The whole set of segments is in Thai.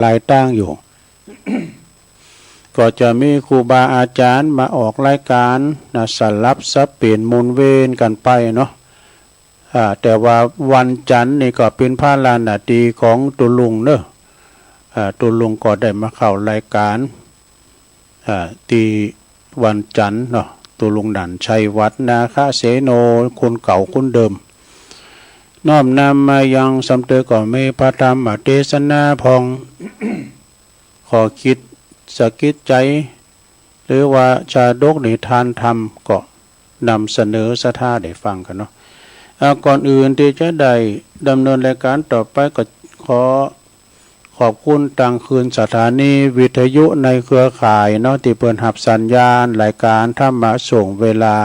หลายตั้งอยู่ ก็จะมีครูบาอาจารย์มาออกรายการนะสลับซับเปลี่ยนหมุนเวียนกันไปเนาะแต่ว่าวันจันทร์นี่ก็เป็นพระลานนาทีของตุลุงเนอะตุลุงก็ได้มาเข้ารายการที่วันจันทร์เนาะตุลุงดันชัยวัฒนาคเสโนคนเก่าคนเดิมน้อมนำมายังสำเตอก่อเมพระธรรมเทศนาพอง ขอคิดสะกิดใจหรือว่าชาดกนิทานธรรมก็นำเสนอสถาได้ฟังกันเนาะก่อนอื่นที่จะได้ดำเนินรายการต่อไปก็ขอบคุณทางคืนสถานีวิทยุในเครือข่ายเนาะที่เปิดหับสัญญาณรายการธรรมะส่งเวลา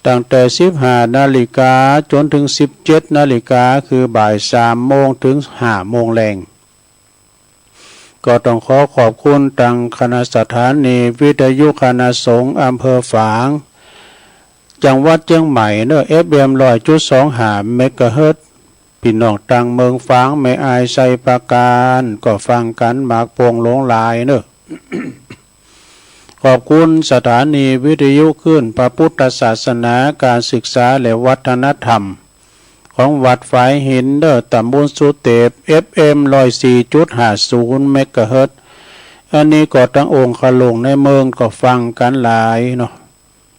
ตั้งแต่ 15 นาฬิกาจนถึง 17 นาฬิกาคือบ่าย 3 โมงถึง 5 โมงแรงก็ต้องขอบคุณทางคณะสถานีวิทยุคณะสงฆ์อำเภอฝางจังหวัดเชียงใหม่เนอะ FM 100.25 เมกะเฮิรตซ์พี่น้องต่างเมืองฝางไม่อายใส่ประการก็ฟังกันหมากโป่งหลงลายเนอะ ขอบคุณสถานีวิทยุขึ้นพระพุทธศาสนาการศึกษาและวัฒนธรรมของวัดฝายหินเนอะตำบลสุเทพ FM 104.50 เมกะเฮิรตซ์อันนี้ก็ตั้งองค์ขลงในเมืองก็ฟังกันหลายเนาะ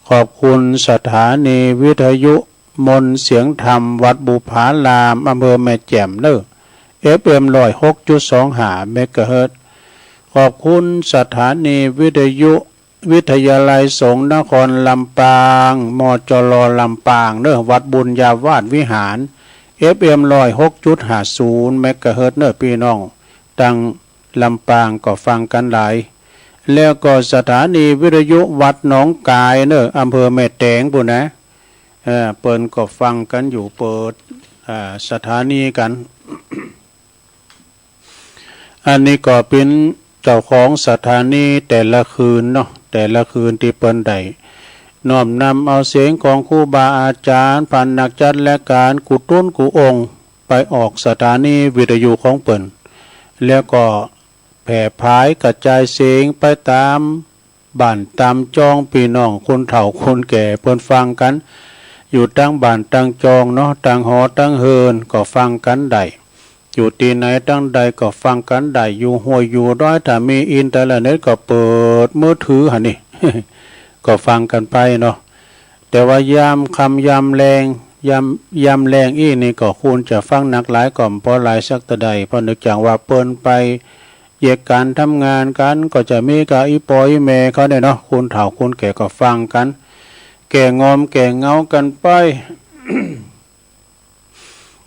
ขอบคุณสถานีวิทยุมนเสียงธรรมวัดบุพารามอำเภอแม่แจ่มเนอะ FM 106.25 เมกะเฮิรตซ์ขอบคุณสถานีวิทยุวิทยาลัยสงฆ์นครลำปางมจรลำปางเนอะวัดบุญญาวาสวิหาร FM 106.50 เมกะเฮิรตซ์เนอะพี่น้องตั้งลำปางก็ฟังกันหลายแล้วก็สถานีวิทยุวัดหนองกายเนอะอำเภอแม่แตงปุ่นนะเปิ้นก็ฟังกันอยู่เปิดสถานีกัน อันนี้ก็เป็นเจ้าของสถานีแต่ละคืนเนาะแต่ละคืนที่เปิ้นได้น้อมนำเอาเสียงของครูบาอาจารย์ผ่านนักจัดและการกุตุ้นกุองค์ไปออกสถานีวิทยุของเปิ้นแล้วก็แผ่พายกระจายเสียงไปตามบ้านตามจองพี่น้องคนเฒ่าคนแก่เพิ่นฟังกันอยู่ตั้งบ้านตั้งจองเนาะตั้งหอตั้งเฮินก็ฟังกันได้อยู่ที่ไหนตั้งใดก็ฟังกันได้อยู่ห้วยอยู่ร้อยถ้ามีอินเทอร์เน็ตก็เปิดมือถือหั่นนี่ ก็ฟังกันไปเนาะแต่ว่ายามคำยามแรงยามแรงอีนี่ก็ควรจะฟังนักหลายก่อมพอหลายสักตะใดเพราะนึกจังว่าเปิ้นไปแยกการทำงานกันก็จะมีกะอีปอยแม่เขาเนี่ยเนาะคนเฒ่าคนแก่ก็ฟังกันแก่งอมแก่เงากันไป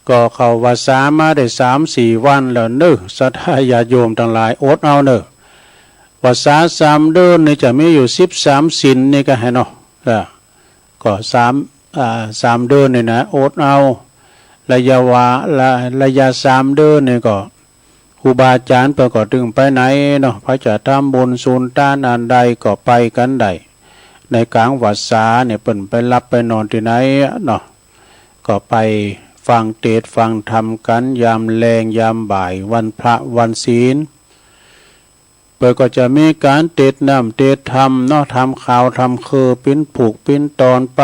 ก็เข้าว่าสามาได้ 3-4 วันแล้วเนอะศรัทธาญาติโยมทั้งหลายอดเอาเนอะว่าษา3 เดือนนี่จะมีอยู่13 ศีลนี่ก็ให้เนาะก็3 เดือนนี่นะอดเอาระยะ3 เดือนนี่ก็ครูบาอาจารย์เปิดก็ถึงไปไหนเนาะพระจะทำบุญสูนต้านอันใดก็ไปกันได้ในกลางวัดษาเนี่ยเปิ่นไปรับไปนอนที่ไหนเนาะก็ไปฟังเทศน์ฟังธรรมกันยามแลงยามบ่ายวันพระวันศีลเปิดก็จะมีการเทศน์น้ำเทศน์ธรรมเนาะทำข่าวทำคือปิ้นผูกปิ้นตอนไป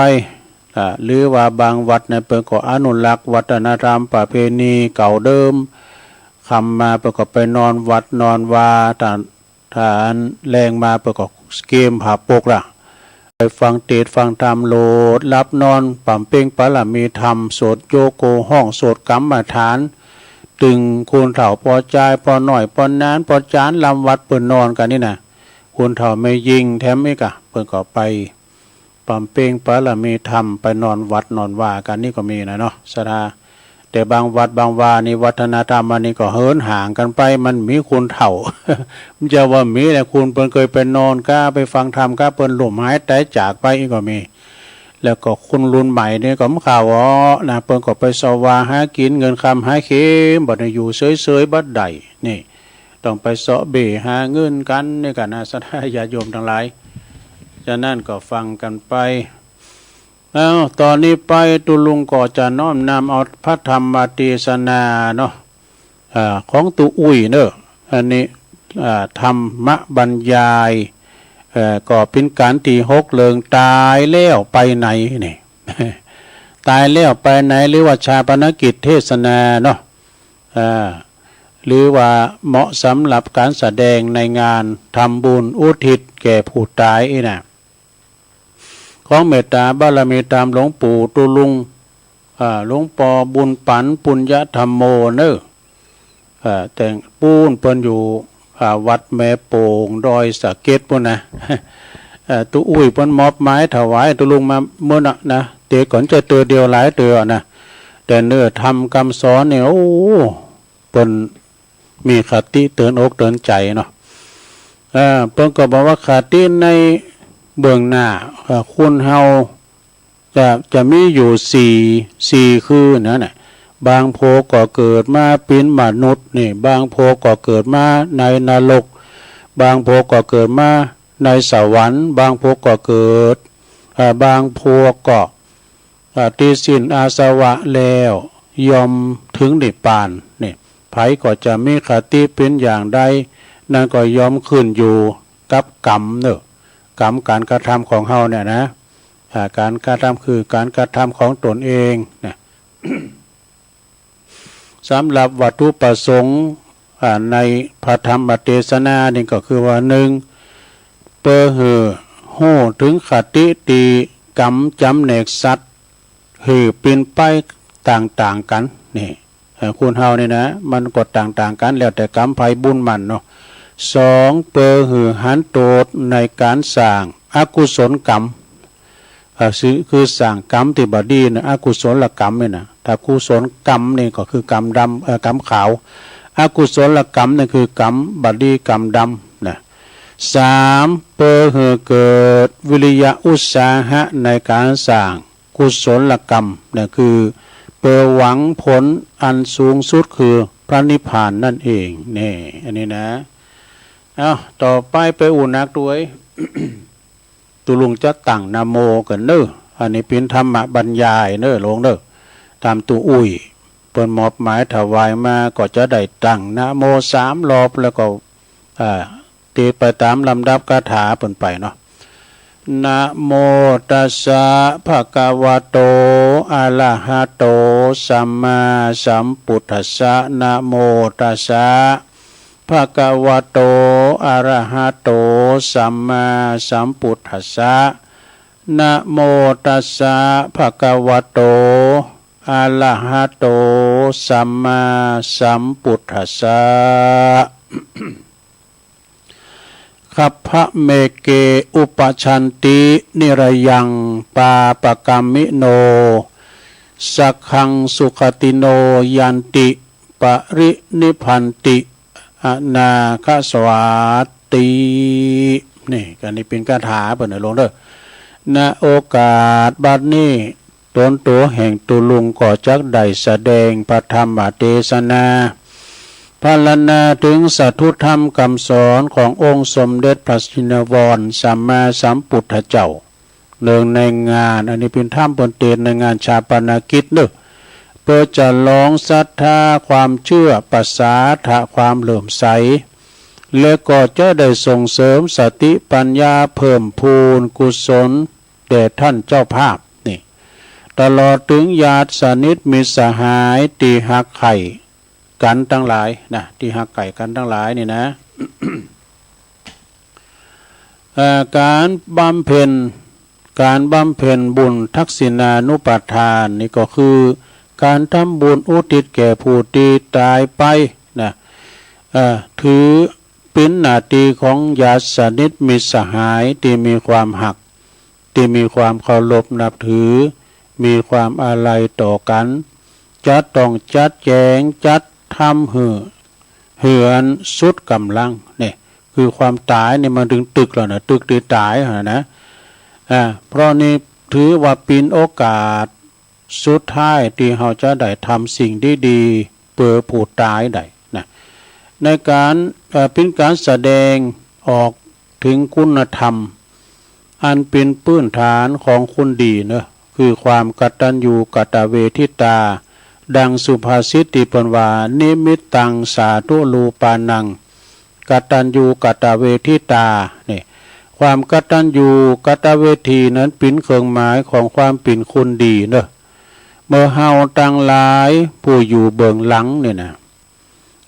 หรือว่าบางวัดเนี่ยเปิดก็อนุรักษ์วัฒนธรรมประเพณีเก่าเดิมคำมาประกอบไปนอนวัดนอนวาฐานแรงมาประกอบเกมผาปกล่ะไปฟังเทศน์ฟังธรรมโลดรับนอนปั่มเป้งปะละมีธรรมโสดโยโกห้องโสดกรรมฐานตึงคุณเฒ่าพอใจพอหน่อยพอนานพอจานลำวัดเปิ่นนอนกันนี่นะคุณเฒ่าไม่ยิงแถมอีกอะเปิ่นก็ไปปั่มเป้งปะละมีธรรมไปนอนวัดนอนว่ากันนี่ก็มีนะเนาะศรัทธาแต่บางวัดบางวานี่วัฒนธรรมอันนี้ก็เหินห่างกันไปมันมีคุณเฒ่า มันจะว่ามีแต่คุณเปิ้นเคยไปนอนก้าไปฟังธรรมก้าเปิ้นหล่มหายใจจากไปอีกก็มีแล้วก็คุณรุ่นใหม่เนี่ยก็ข่าวนะเปิ้นก็ไปสวาหากินเงินคำหาเข็มบ่ได้อยู่เฉยๆบัดใดนี่ต้องไปเสาะเบหาเงินกันนี่กันนะสัทธาญาติโยมทั้งหลายฉะนั้นก็ฟังกันไปตอนนี้ไปตุลุงก็จะน้อมนำเอาพระธรรมเทศนาเนาะของตุอุ้ยเนอะ อันนี้ธรรมบรรยายก็เป็นการตีหกเลิงตายแล้วไปไหนนี่ ตายแล้วไปไหนหรือว่าชาปนกิจเทศนาเนาะหรือว่าเหมาะสำหรับการแสดงในงานทำบุญอุทิศแก่ผู้ตายนะของเมตตาบารมีตามหลวงปู่ตุลุงหลวงปอบุญปันปุญญธรรมโมเนอแต่งปูนเปิ้นอยู่วัดแม่โป่งดอยสะเก็ดปุ่นนะตุอุ้ยเปิ้นมอบไม้ถวายตุลุงมาเมื่อนะเตะก่อนจะเตือเดียวหลายเตือนะแต่เนื้อทำคำสอนเนี่ยโอ้เปิ้นมีคติเตือนอกเตือนใจเนาะเปิ้นก็บอกว่าคติในเบื้องหน้าคุณเฮาจะมีอยู่สี่คือนั่นน่ะบางโพก็เกิดมาเป็นมนุษย์นี่บางโพก็เกิดมาในนรกบางโพก็เกิดมาในสวรรค์บางโพก็เกิดบางโพก็ตีสินอาสวะแล้วยอมถึงนิพพานนี่ไผก็จะมีคติเป็นอย่างใดนั่นก็ยอมขึ้นอยู่กับกรรมเนอะกรรมการกระทำของเฮาเนี่ยนะการกระทำคือการกระทำของตนเองนะ สำหรับวัตถุประสงค์ในพระธรรมเทศนานี่ก็คือว่าหนึ่งเปอหือหู้ถึงคติตีกรรมจำแนกสัตว์หือเป็นไปต่างๆกันนี่คุณเฮานี่นะมันก็ต่างๆกันแล้วแต่กรรมไผบุญมันเนาะสองเปอหือหันโตดในการสร้างอกุศลกรรมคือสร้างกรรมที่บดีนะอกุศลกรรมเนี่ยนะถ้ากุศลกรรมนี่ก็คือกรรมดำกรรมขาวอกุศลกรรมนี่คือกรรมบดีกรรมดำนะสามเปอเหอเกิดวิริยะอุตสาหะในการสร้างกุศลกรรมนี่คือเปอหวังผลอันสูงสุดคือพระนิพพานนั่นเองนี่อันนี้นะต่อไปอุ่นนักด้วย ตุลุงจะตั้งนะโมกันเนออันนี้เป็นธรรมบรรยายเนอลงเนอตามตุอุ้ยเปิ้นมอบหมายถวายมาก็จะได้ตั้งนะโม3 รอบแล้วก็ตีไปตามลำดับคาถาเปิ้นไปเนาะนะโมตัสสะภะคะวะโตอะระหะโตสัมมาสัมพุทธัสสะนะโมตัสสะภะคะวะโตอะระหะโตสัมมาสัมพุทธัสสะนะโมตัสสะภะคะวะโตอะระหะโตสัมมาสัมพุทธัสสะคัพพะเมเกอุปชันตินิรยังปาปะกัมมิโนสักขังสุขติโนยันติปรินิพพันติอนาคสวัตตินี่กันนี้เป็นคาถาเปิดลงเด้อณโอกาสบัดนี้ตนตัวแห่งตุลุงก็จักได้แสดงพระธรรมเทศนาพรรณนาถึงสัทธุธรรมคำสอนขององค์สมเด็จพระชินวรสัมมาสัมพุทธเจ้าเนื่องในงานอันนี้เป็นธรรมบนเตียนในงานชาปนกิจเด้อเพื่อจะลองศรัทธาความเชื่อปัสสาทะความเหลื่อมใสและก็จะได้ส่งเสริมสติปัญญาเพิ่มพูนกุศลแด่ท่านเจ้าภาพนี่ตลอดถึงญาติสนิทมิตรสหายตีหักไข่กันทั้งหลายนะที่หักไก่กันทั้งหลายนี่นะ การบำเพ็ญบุญทักษิณานุปทานนี่ก็คือการทำบุญอุทิศแก่ผู้ที่ตายไปนะถือเป็นหน้าที่ของญาติสนิทมิตรสหายที่มีความหักที่มีความเคารพนับถือมีความอาลัยต่อกันจะต้องจัดแจงจัดทำเหือนสุดกำลังเนี่ยคือความตายเนี่ยมันถึงตึกแล้วนะตึกที่ตายนะเพราะนี่ถือว่าเป็นโอกาสสุดท้ายที่เราจะได้ทำสิ่งดีๆเพื่อผู้ตายได้นะในการเป็นการแสดงออกถึงคุณธรรมอันเป็นพื้นฐานของคนดีเนอะคือความกตัญญูกตเวทิตาดังสุภาษิตที่เปิ้นว่านิมิตตังสาธุรูปานัง กตัญญูกตเวทิตานี่ความกตัญญูกตเวทีนั้นเป็นเครื่องหมายของความเป็นคนดีเนอะเมื่อเฮาตั้งหลายผู้อยู่เบื้องหลังเนี่ยนะ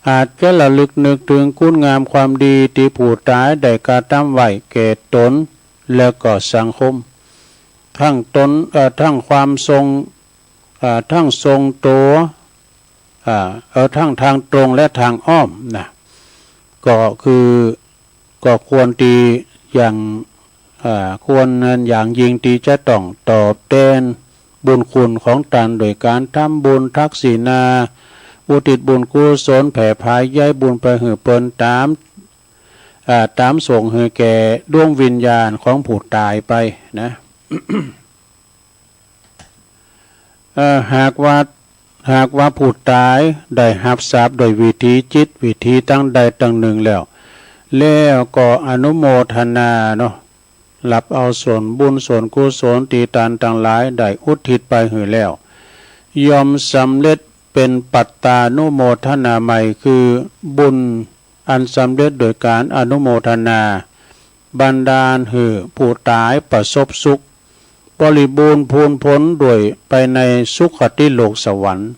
อาจจะระลึกนึกถึงคุณงามความดีที่ผู้ตายได้กระทำไว้แก่ตนแล้วก็สังคมทั้งตนทั้งความทรงทั้งทรงตัวทั้งทางตรงและทางอ้อมนะก็คือก็ควรตีอย่างควรอย่างยิ่งที่จะต้องตอบแทนบุญคุณของตนโดยการทำบุญทักษิณาอุทิศบุญกุศลแผ่พายย้ายบุญไปหือเปิ้นตามส่งหือแก่ดวงวิญญาณของผู้ตายไปนะ หากว่าผู้ตายได้รับทราบโดยวิธีจิตวิธีตั้งใดตั้งหนึ่งแล้วก็อนุโมทนาเนาะรับเอาส่วนบุญส่วนกุศลตีตันต่างหลายได้อุทิศไปหือแล้วยอมสำเร็จเป็นปัตตานุโมทนาใหม่คือบุญอันสำเร็จโดยการอนุโมทนาบันดาลหือผู้ตายประสบสุขบริบูรณ์พูนพ้นด้วยไปในสุขติโลกสวรรค์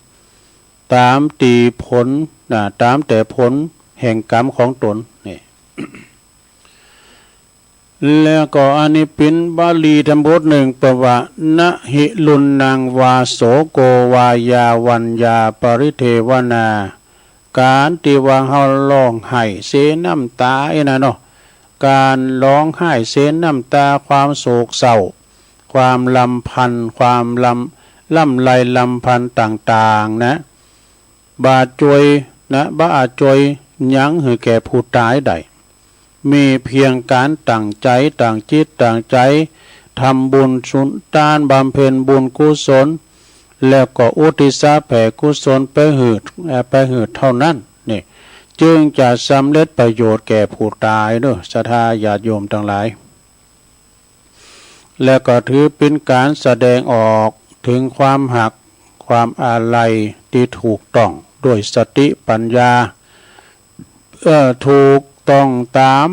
ตามตีผลตามแต่ผลแห่งกรรมของตนนี่ แล้วก็อันนี้เป็นบาลีธรรมบทหนึ่งแปลว่านะหิลุนนางวาโสโกวายาวัญญาปริเทวนาการที่ว่าเฮาร้องไห้เสน้ำตานะเนาะการร้องไห้เสน้ำตาความโศกเศร้าความลำพันธ์ความล่ำไรลำพันธ์ต่างๆนะบาจวยนะบาจวยยั้งหือแก่ผู้ตายได้มีเพียงการตั้งใจตั้งจิตตั้งใจทำบุญสุนทานบำเพ็ญบุญกุศลแล้วก็อุทิศแผ่กุศลไปหืดเท่านั้นนี่จึงจะสำเร็จประโยชน์แก่ผู้ตายเนอะศรัทธาญาติโยมทั้งหลายแล้วก็ถือเป็นการแสดงออกถึงความหักความอาลัยที่ถูกต้องด้วยสติปัญญาถูกต้องตาม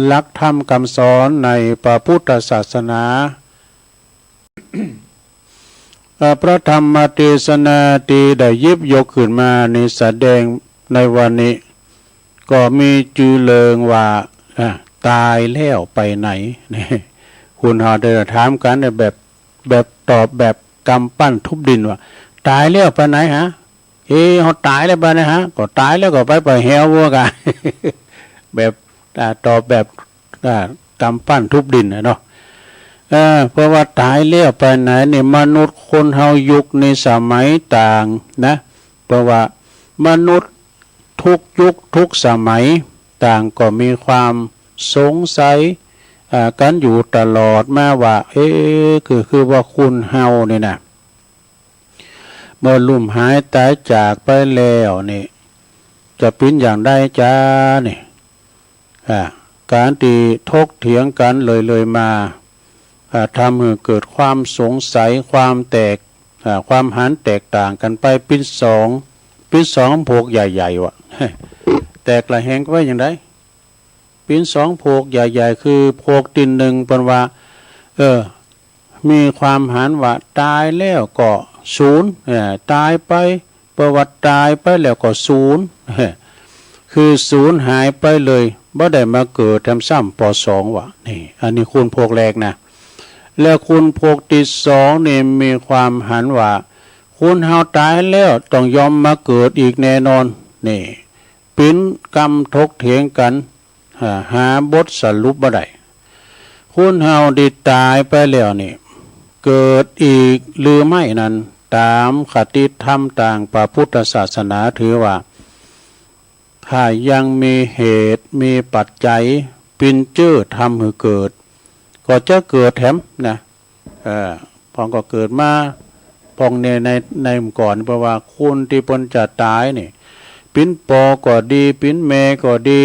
หลักธรรมคำสอนในพระพุทธศาสนา พระธรรมเทศนาที่ได้หยิบยกขึ้นมาในแสดงในวันนี้ก็มีจือเลิงว่าตายแล้วไปไหนนี่คุณหาเดินถามกันแบบตอบแบบกำปั้นทุบดินว่าตายแล้วไปไหนฮะเขาตายแล้วไปไหนฮะก็ตายแล้วก็ไปแหววัวกัน แบบตอบแบบกำปั้นทุบดินเนาะเพราะว่าตายแล้วไปไหนเนี่ยมนุษย์คนเฮายุคในสมัยต่างนะเพราะว่ามนุษย์ทุกยุคทุกสมัยต่างก็มีความสงสัยกันอยู่ตลอดมาว่าคือว่าคุณเฮาเนี่ยนะเมื่อลุ่มหายตายจากไปแล้วนี่จะเป็นอย่างใดจ้านี่การที่ทกเถียงกันเลยมาทำให้เกิดความสงสัยความความหันแตกต่างกันไปเป็นสองพวกใหญ่ๆวะแตกละแหงไว้อย่างไรเป็นสองพวกใหญ่ๆคือพวกตินหนึ่งเป็นว่ามีความหันว่าตายแล้วก็ศูนย์ตายไปประวัติตายไปแล้วก็ศูนย์คือศูนย์หายไปเลยบ่ได้มาเกิดทำซ้ำปอสองวะนี่อันนี้คุณพวกแรกนะแล้วคุณพวกที่สองนี่มีความหันว่าคุณเฮาตายแล้วต้องยอมมาเกิดอีกแน่นอนนี่เป็นกรรมทกเถียงกันหาบทสรุปบ่ได้คุณเฮาได้ตายไปแล้วนี่เกิดอีกหรือไม่นั้นตามคติธรรมต่างพระพุทธศาสนาถือว่าถ้ายังมีเหตุมีปัจจัยเป็นเจื้อทำให้เกิดก็จะเกิดแถมนะพองก็เกิดมาพองในก่อนเพราะว่าคุณที่ปนจะตายนี่ปิ้นปอก็ดีปิ้นแม่ก็ดี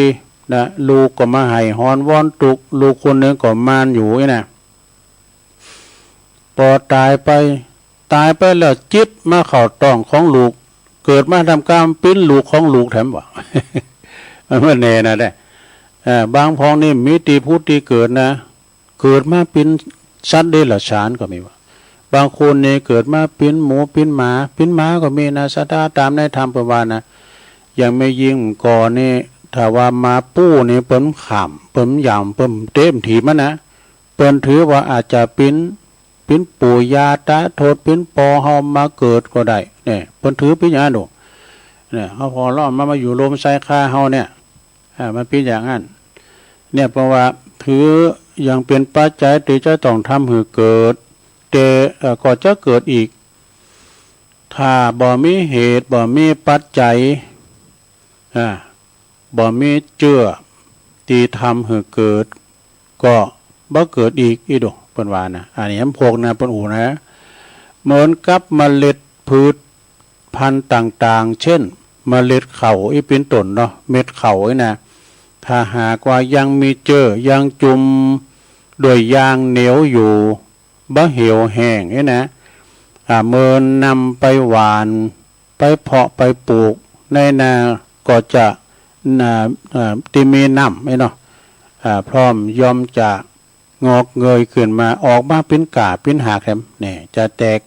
นะลูกก็มาให้ฮอนวอนตุกลูกคนนึงก็มานอยู่นะพอตายไปแล้วจิตมาเข้าต้องของลูกเกิดมาทำกรรมปิ้นลูกของลูกแถมวะมันไม่แน่นะได้ บางพองนี่มีตีพูดตีเกิดนะเกิดมาเป็นสัตว์เดรัจฉานก็มีว่าบางคนเนี่ยเกิดมาเป็นหมูเป็นหมาก็มีนะสัตว์ตามในธรรมประวานะยังไม่ยิงก่อนี่ถ้าว่ามาปู้นี่เปิ้นขำเปิ้นยำเปิ้นเต็มถีมันนะเปิ้นถือว่าอาจจะเป็นปู่ย่าตาโทษเป็นปอเฮามาเกิดก็ได้เนี่ยเปิ้นถือเป็นอย่างนั้นเนี่ยเฮาพอล้อมมาอยู่ลมไซค่าเฮาเนี่ยมันเป็นอย่างนั้นเนี่ยเพราะว่าถืออย่างเป็นปัจจัยที่จะต้องทำให้เกิดแต่ก็จะเกิดอีกถ้าบ่มีเหตุบ่มีปัจจัยบ่มีเจื้อที่ทำให้เกิดก็บ่เกิดอีกอีดอกเปิ้นว่านะอันนี้พวกนะเปิ้นอูนะเหมือนกับเมล็ดพืชพันธุ์ต่างๆเช่นเมล็ดข้าวอีเป็นต้นเนาะเม็ดข้าวนะถ้าหากว่ายังมีเจื้อยังจุ่มด้วยยางเหนียวอยู่บ่เหี่ยวแห้งนะเมินนำไปหวานไปเพาะไปปลูกในนาก็จะที่มีน้ำเนาะพร้อมยอมจะงอกเงยขึ้นมาออกมาเป็นกาเป็นหากแหมเนี่ยจะแตก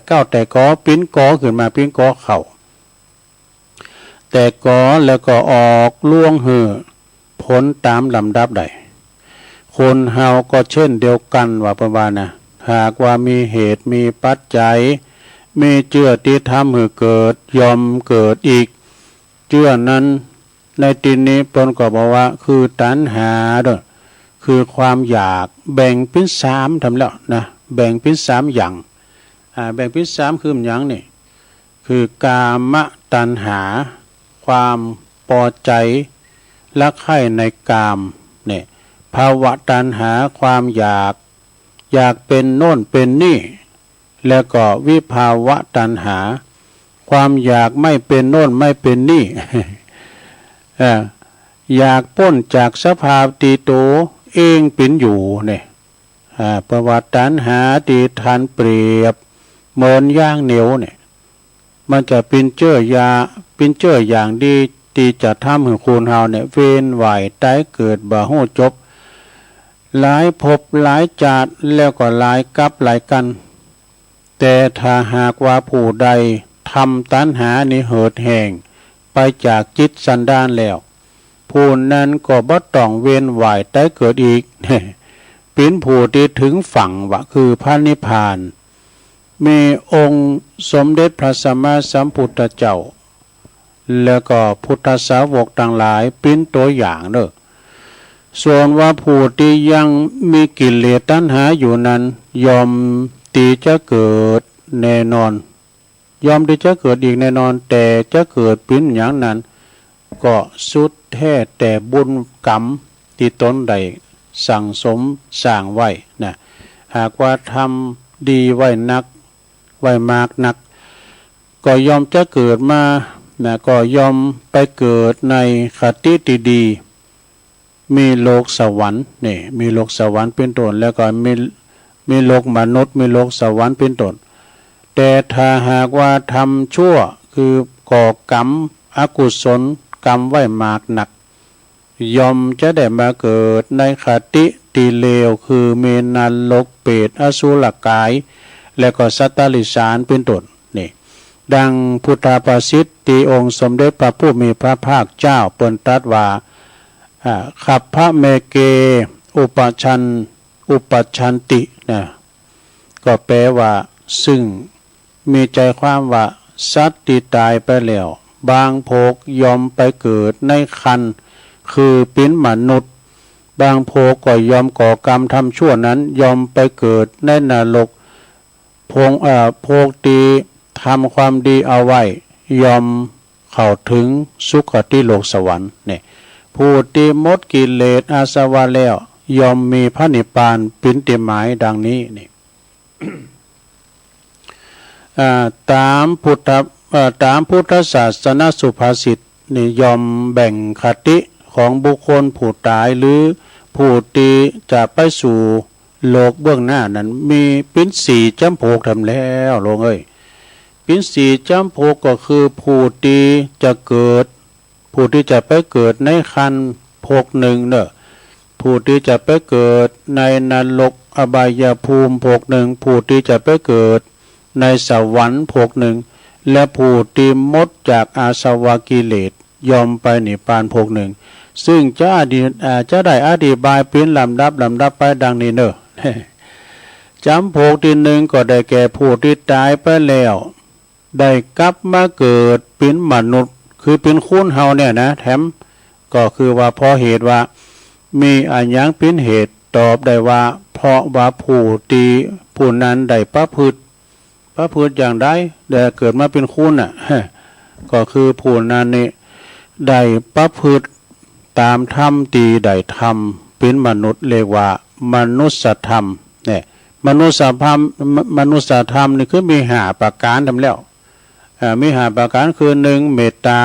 เก้าแต่กอเป็นกอขึ้นมาเป็นกอเข่าแต่กอแล้วก็ออกล่วงหือผลตามลำดับใดคนเฮาก็เช่นเดียวกันว่าประมาณนะหากว่ามีเหตุมีปัจจัยมีเจื้อที่ทำให้เกิดยอมเกิดอีกเจื้อนั้นในที่นี้ตนก็บอกว่าคือตัณหาด้วยคือความอยากแบ่งเป็น3ทำแล้วนะแบ่งเป็น3อย่างแบ่งเป็น3คืออย่างนี่คือกามตัณหาความพอใจและใคร่ในกามเนี่ยภาวะตัณหาความอยากเป็นโน่นเป็นนี่แล้วก็วิภาวะตัณหาความอยากไม่เป็นโน่นไม่เป็นนี่ อยากพ้นจากสภาพตีโตเองเป็นอยู่เนี่ยประวัติตัณหาตีทันเปรียบเหมือนย่างเหนียวเนี่ยมันจะเป็นเจ้ออย่างดีที่จะทำให้คนเฮาเนี่ยเวียนว่ายตายเกิดบ่ฮู้จบหลายภพหลายชาติแล้วก็หลายกับหลายกันแต่ถ้าหากว่าผู้ใดทำตัณหานี้เหิดแห่งไปจากจิตสันดานแล้วผู้นั้นก็บ่ต้องเวียนว่ายตายเกิดอีก เป็นผู้ที่ถึงฝั่งว่าคือพระนิพพานมีองค์สมเด็จพระสัมมาสัมพุทธเจ้าแล้วก็พุทธสาวกต่างหลายเป็นตัวอย่างเด้อส่วนว่าผู้ที่ยังมีกิเลสตัณหาอยู่นั้นยอมที่จะเกิดแน่นอนยอมที่จะเกิดอีกแน่นอนแต่จะเกิดเป็นอย่างนั้นก็สุดแท้แต่บุญกรรมที่ตนใดสั่งสมสร้างไว้นะหากว่าทำดีไว้นักไว้มากนักก็ยอมจะเกิดมานะก็ยอมไปเกิดในคติที่ดีมีโลกสวรรค์นี่มีโลกสวรรค์เป็นต้นแล้วก็มีโลกมนุษย์มีโลกสวรรค์เป็นต้นแต่ถ้าหากว่าทำชั่วคือก่อกรรมอกุศลกรรมไว้มากหนักยอมจะได้มาเกิดในคติตีเลวคือเมนันลกเปรตอสุรกายและก็สัตตลิสารเป็นต้นนี่ดังพุทธภาษิตที่องค์สมเด็จพระผู้มีพระภาคเจ้าเปิ้นตรัสว่าขับพระเมเกอุปชันตินะก็แปลว่าซึ่งมีใจความว่าสัตว์ที่ตายไปแล้วบางโภคยอมไปเกิดในคันคือเป็นมนุษย์บางโภคก็ยอมก่อกรรมทำชั่วนั้นยอมไปเกิดในนรกโภคที่ทำความดีเอาไว้ยอมเข้าถึงสุคติโลกสวรรค์เนี่ยผู้ที่หมดกิเลสอาสวะแล้วยอมมีพระนิพพานเป็นที่หมายดังนี้นี่ ตามพุทธศาสนาสุภาษิตนี่ยอมแบ่งคติของบุคคลผู้ตายหรือผู้ที่จะไปสู่โลกเบื้องหน้านั้นมีเป็น4จำพวกทำแล้วลงเป็น4จำพวกก็คือผู้ที่จะไปเกิดในคัน ภพหนึ่งเนอะผู้ที่จะไปเกิดในนรกอบายภูมิภพหนึ่งผู้ที่จะไปเกิดในสวรรค์ภพหนึ่งและผู้ที่มดจากอาสวะกิเลสยอมไปนิพพานภพหนึ่งซึ่งจะได้อธิบายเป็นลำดับไปดังนี้เนอะจำภพที่หนึ่งก็ได้แก่ผู้ที่ตายไปแล้วได้กลับมาเกิดเป็นมนุษย์คือเป็นคุณเฮาเนี่ยนะแถมก็คือว่าเพราะเหตุว่ามีอันยังเป็นเหตุตอบได้ว่าเพราะว่าผู้นั้นได้ประพฤติอย่างใดได้เกิดมาเป็นคุณน่ะก็คือผู้นั้นนี่ได้ประพฤติตามธรรมตีได้ธรรมเป็นมนุษย์เรียกว่ามนุษยธรรมเนี่ยมนุษยธรรมนี่คือมี5ประการทำแล้วมี5ประการคือ1เมตตา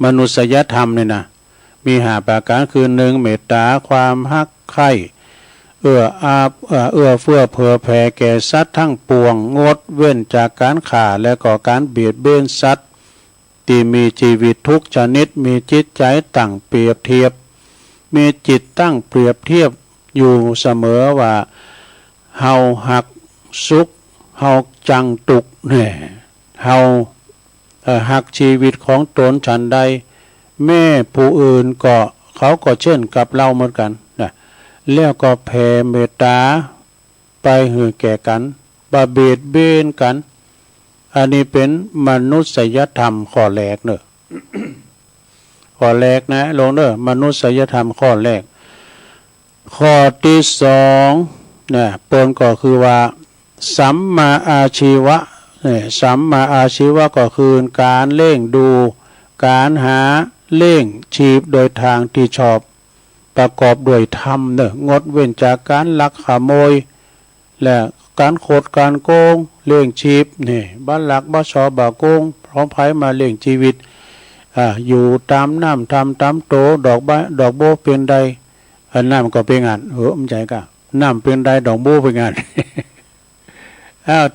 มนุษยธรรมนี่นะมี5ประการคือ1เมตตาความรักใคร่เอื้อเฟื้อเผื่อแผ่แก่สัตว์ทั้งปวงงดเว้นจากการฆ่าและก่อการเบียดเบียนสัตว์ที่มีชีวิตทุกชนิดมีจิตใจตั้งเปรียบเทียบมีจิตตั้งเปรียบเทียบอยู่เสมอว่าเฮาหักสุขเฮาจังตุกเนี่ยเฮาหักชีวิตของตนฉันใดแม่ผู้อื่นก็เขาก็เช่นกับเราเหมือนกันนะแล้วก็แผ่เมตตาไปให้แก่กันบ่เบียดเบียนกันอันนี้เป็นมนุษยธรรมข้อแรกเนอะ ข้อแรกนะลงเนอะมนุษยธรรมข้อแรกข้อที่2เนี่ยปนก็คือว่าสัมมาอาชีวะเนี่ยสัมมาอาชีวะก็คือการเล่งดูการหาเล่งชีพโดยทางที่ชอบประกอบด้วยธรรมเนอะงดเว้นจากการลักขโมยและการโคดการโกงเล่งชีพนี่บ้านลักบ้าชอบบ้าโกงพร้อมไผ่มาเล่งชีวิตอยู่ตามน้ำทำตามโตดอกโบเป็นใดน้ำก็เป็นงานมันใจก็น้ำเป็นใดดอกโบเป็นงาน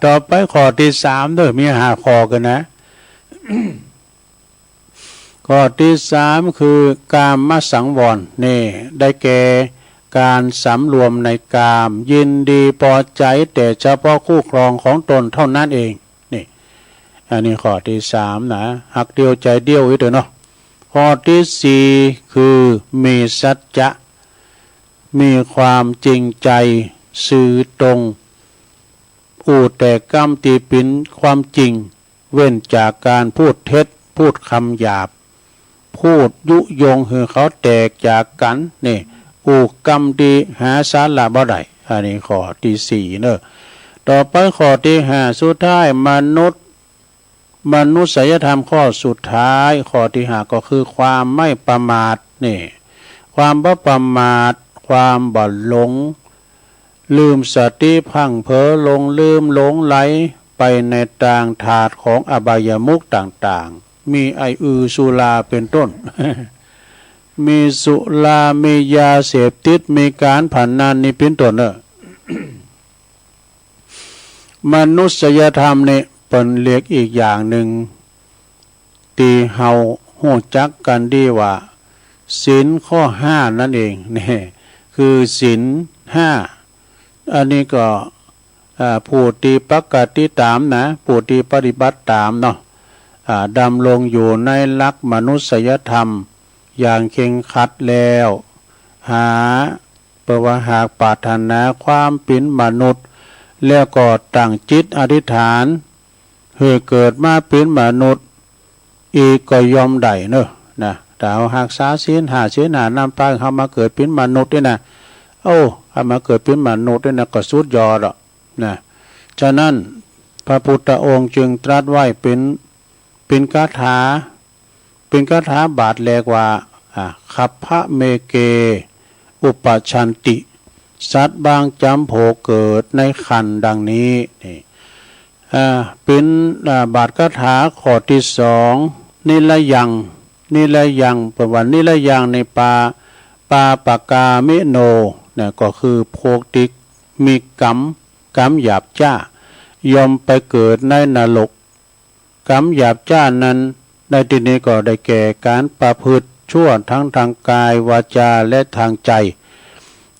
ต่อไปข้อที่3ด้วยมี5ข้อกันนะ ข้อที่3คือกามสังวรนี่ได้แก่การสำรวมในกามยินดีพอใจแต่เฉพาะคู่ครองของตนเท่านั้นเองนี่อันนี้ข้อที่3นะหักเดียวใจเดียวอีกเด้อเนาะข้อที่4คือมีสัจจะมีความจริงใจสื่อตรงแต่กรรมตีปินความจริงเว้นจากการพูดเท็จพูดคำหยาบพูดยุยงให้เขาแตกจากกันนี่กรรมดีหาสาระบ่ได้อันนี้ข้อที่4เนอะต่อไปข้อที่5สุดท้ายมนุษยธรรมข้อสุดท้ายข้อที่5ก็คือความไม่ประมาทนี่ความบ่ประมาทความบ่หลงลืมสติพังเผลอหลงไหลไปในทางถาดของอบายมุขต่างๆมีสุราเป็นต้น มีสุรามียาเสพติดมีการพนันนี่เป็นต้นเนอะ มนุษยธรรมนี่เป็นเรียกอีกอย่างหนึ่งที่เฮาฮู้จักกันดีว่าศีลข้อ5นั่นเองนี่คือศีล5อันนี้ก็ผู้ที่ปกติตามนะผู้ที่ปฏิบัติตามเนาะดำรงอยู่ในหลักมนุษยธรรมอย่างเคร่งครัดแล้วหากปรารถนาความเป็นมนุษย์แล้วก็ตั้งจิตอธิษฐานให้เกิดมาเป็นมนุษย์อีกก็ยอมได้เนอะนะแต่เอาหากษาศีล5ศีล5นำไปเขามาเกิดเป็นมนุษย์ด้วยนะถ้ามาเกิดเป็นมนุษย์ด้วยนะก็สุดยอดอ่ะนะฉะนั้นพระพุทธองค์จึงตรัสไว้เป็นคาถาบาทแรกว่าขัพพะเมเกอุปชันติสัตว์บางจำโผเกิดในขันดังนี้นี่เป็นบาทคาถาข้อที่2นิละยังประวัตินิละยังในปาปากาเมโนเนี่ยก็คือโภคติกมีกรรมหยาบจ้ายอมไปเกิดในนรกกรรมหยาบจ้านั้นในที่นี้ก็ได้แก่การประพฤติ ชั่วทั้งทางกายวาจาและทางใจ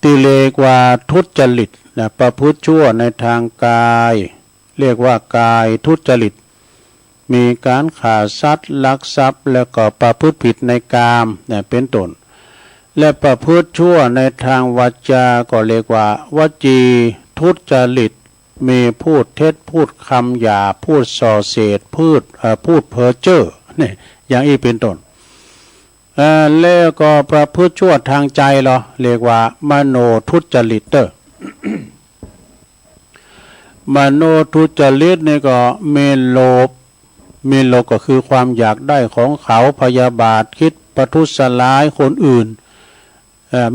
ที่เรียกว่าทุจริตนะประพฤติชั่วในทางกายเรียกว่ากายทุจริตมีการฆ่าสัตว์ลักทรัพย์แล้วก็ประพฤติผิดในกามเนี่ยเป็นต้นและประพฤติชั่วในทางวาจาก็เรียกว่าวจีทุจริตมีพูดเท็จพูดคำหยาพูดส่อเสียดพูดเพ้อเจ้อเนี่ยอย่างนี้เป็นต้นแล้วก็ประพฤติชั่วทางใจเหรอเรียกว่ามโนทุจริตมโนทุจริตนี่ก็เมโลภก็คือความอยากได้ของเขาพยาบาทคิดประทุษร้ายคนอื่น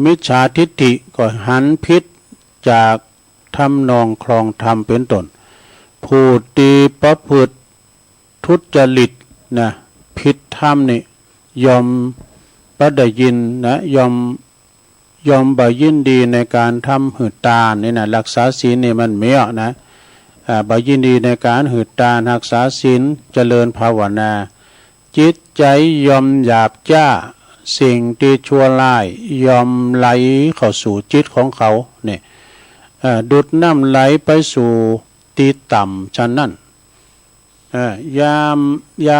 มิจฉาทิฏฐิก็หันพิษจากทำนองครองธรรมเป็นต้นผู้ตีประพฤติทุจริตนะผิดธรรมนี่ยอมบ่ได้ยินนะยอมบ่ยินดีในการทำหืดตานี่นะรักษาศีลนี่มันเมียนะบ่ยินดีในการหืดตารักษาศีลเจริญภาวนาจิตใจยอมหยาบจ้าสิ่งที่ชั่วร้ายยอมไหลเข้าสู่จิตของเขาเนี่ยดูดน้ำไหลไปสู่ที่ต่ำฉะนั้นย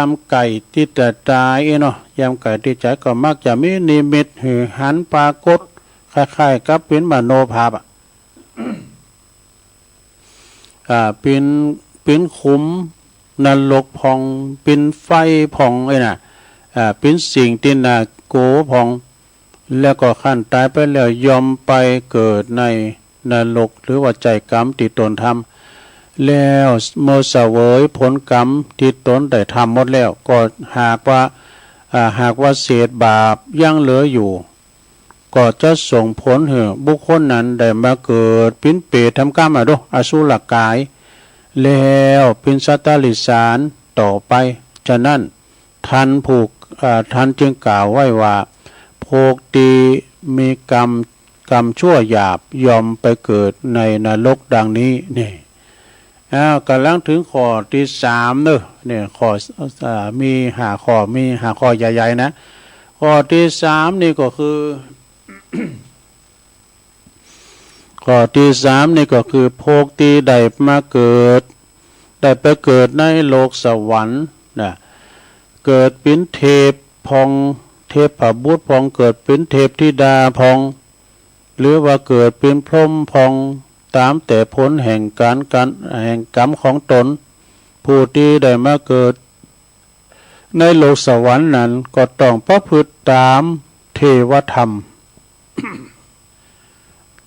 ามไก่ที่จะตายเนาะยามไก่ที่ใจก็มักจะมีนิมิตหือหันปรากฏคล้ายๆกับเป็นมโนภาพเป็นขุมนรกพองเป็นไฟพองน่ะเป็นสิ่งที่น่าโกพองแล้วก็ขั้นตายไปแล้วยอมไปเกิดในนรกหรือว่าใจกรรมที่ตนทำแล้วเมื่อเสวยผลกรรมที่ตนได้ทำหมดแล้วก็หากว่าเศษบาปยังเหลืออยู่ก็จะส่งผลให้บุคคลนั้นได้มาเกิดเป็นเปรตทำกรรมอสุรกายแล้วเป็นสัตตลิสารต่อไปฉะนั้นท่านจึงกล่าวไว้ว่าพวกตีมีกรรมชั่วหยาบยอมไปเกิดในนรกดังนี้นี่กำลังถึงข้อที่3เนี่ยข้อมี5ข้อใหญ่ๆนะข้อที่3นี่ก็คือ ข้อที่3นี่ก็คือพวกตีได้มาเกิดได้ไปเกิดในโลกสวรรค์นะเกิดเป็นเทพพองเทพบุตรพองเกิดเป็นเทพธิดาพองหรือว่าเกิดเป็นพรหมพองตามแต่ผลแห่งกรรมของตนผู้ที่ได้มาเกิดในโลกสวรรค์นั้นก็ต้องประพฤติตามเทวธรรม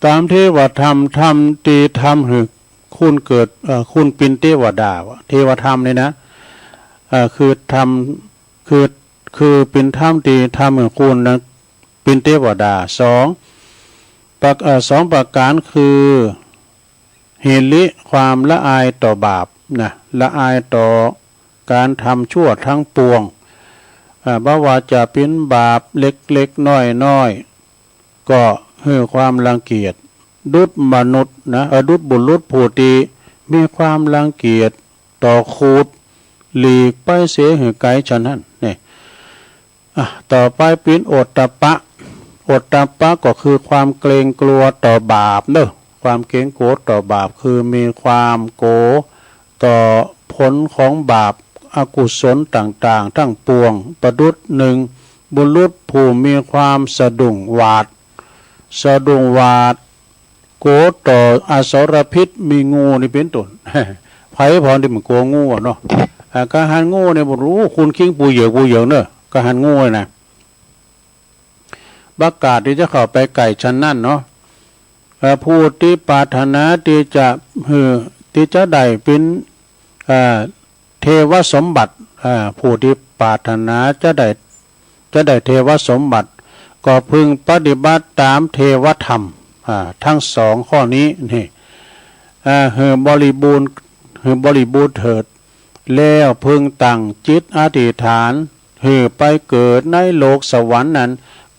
ตามเทวธรรมธรรมตีธรรมหึกคุณเกิดคุณเป็นเทวดาเทวธรรมนี่นะคือธรรมคือเป็นธรรมตีธรรมหึกคุณนะเป็นเทวดาสองประการคือเหตุลิความละอายต่อบาปนะละอายต่อการทำชั่วทั้งปวงบ่ว่าจะเป็นบาปเล็กๆน้อยๆก็ให้ความรังเกียจดุจมนุษย์นะดุจบุรุษผู้ที่มีความรังเกียจต่อคูดหลีกไปเสียหือไกลฉะนั้นนี่ต่อไปเป็นโอตตัปปะก็คือความเกรงกลัวต่อบาปความเกรงกลัวต่อบาปคือมีความโกรธต่อผลของบาปอกุศลต่างๆทั้งปวงประดุจหนึ่งบุรุษผู้มีความสะดุ้งหวาดโกรธต่ออสรพิษมีงูนี่เป็นต้น ไผพรที่มันกลัวงูเนาะกะหันงูเนี่ยบ่รู้คุณคิงปูเหยื่อเนอะกะหันงูนะประกาศที่จะเข้าไปไก่ชั้นนั่นเนาะผู้ที่ปรารถนาที่จะได้เป็นเทวสมบัติผู้ที่ปรารถนาจะได้เทวสมบัติก็พึงปฏิบัติตามเทวธรรมทั้ง2ข้อนี้นี่บริบูรณ์เถิดแล้วพึงตั้งจิตอธิษฐานไปเกิดในโลกสวรรค์นั้น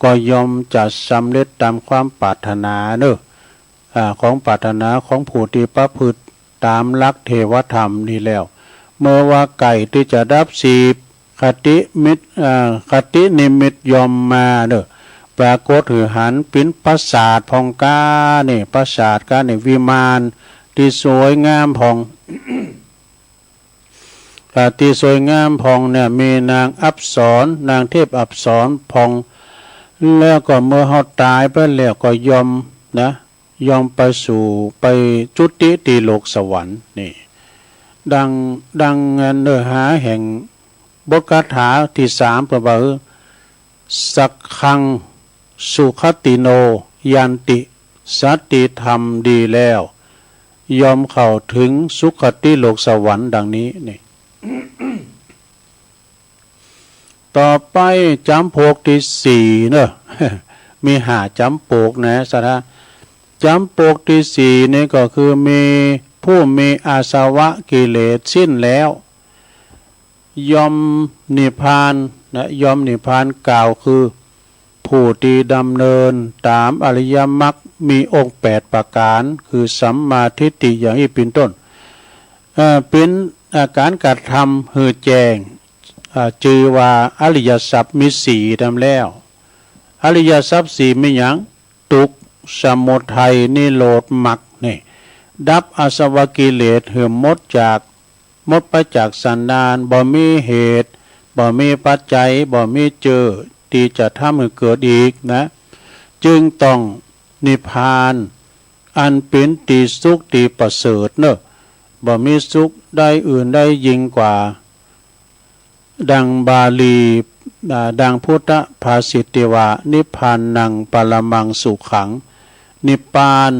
ก็ยอมจะสำเร็จตามความปรารถนาของปรารถนาของผู้ที่ประพฤติตามหลักเทวธรรมนี่แล้วเมื่อว่าไก่ที่จะดับ คติมิตรคตินิมิตยอมมาเด้อปรากฏหือหันปิ้นปราสาทพองกาเนี่ยปราสาทกาเนี่ยวิมานที่สวยงามพองที่สวยงามพองเนี่ยมีนางอัปสรนางเทพอัปสรพองแล้วก็เมื่อเขาตายไปแล้วก็ยอมนะยอมไปสู่ไปจุติตีโลกสวรรค์นี่ดังเนื้อหาแห่งบทคาถาที่3ประบาสักขังสุขติโนยันติสัตติธรรมดีแล้วยอมเข้าถึงสุขติโลกสวรรค์ดังนี้นี่ ต่อไปจำพวกที่4เนอะ มี5จำพวกนะสัทธาจำพวกที่4นี่ก็คือมีผู้มีอาสวะกิเลสสิ้นแล้วยอมนิพพานนะยอมนิพพานกล่าวคือผู้ที่ดำเนินตามอริยมรรคมีองค์8ประการคือสัมมาทิฏฐิอย่างนี้เป็นต้นเป็นการกระทำหือแจ้งจือว่าอริยสัพมี4ทำแล้วอริยสัพ4มีหยังทุกข์สมุทัยนิโรธมรรคนี่ดับอาสวะกิเลสเหื่อมหมดไปจากสันดานบ่มีเหตุบ่มีปัจจัยบ่มีเจอที่จะทำให้เกิดอีกนะจึงต้องนิพพานอันเป็นที่สุขที่ประเสริฐเนอะบ่มีสุขได้อื่นได้ยิ่งกว่าดังบาลีดังพุทธภาษิตว่านิพพานังปรมังสุขังนิพพาน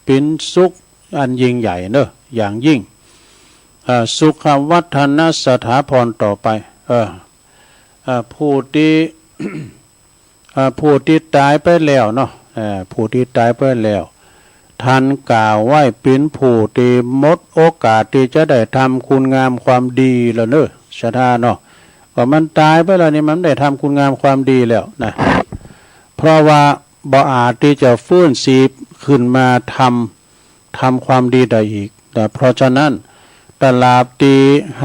เป็นสุขอันยิ่งใหญ่เนอะอย่างยิ่งสุขวัฒนสถาพรต่อไปผู้ที่ ผู้ที่ตายไปแล้วเนาะผู้ที่ตายไปแล้วท่านกล่าวไว้เป็นผู้ที่หมดโอกาสที่จะได้ทำคุณงามความดีแล้วเนอะชะตาเนาะก็มันตายไปแล้วนี่มันได้ทำคุณงามความดีแล้วนะเพราะว่าบ่อาจที่จะฟื้นชีพขึ้นมาทำความดีได้อีกแต่เพราะฉะนั้นตลาบตีเ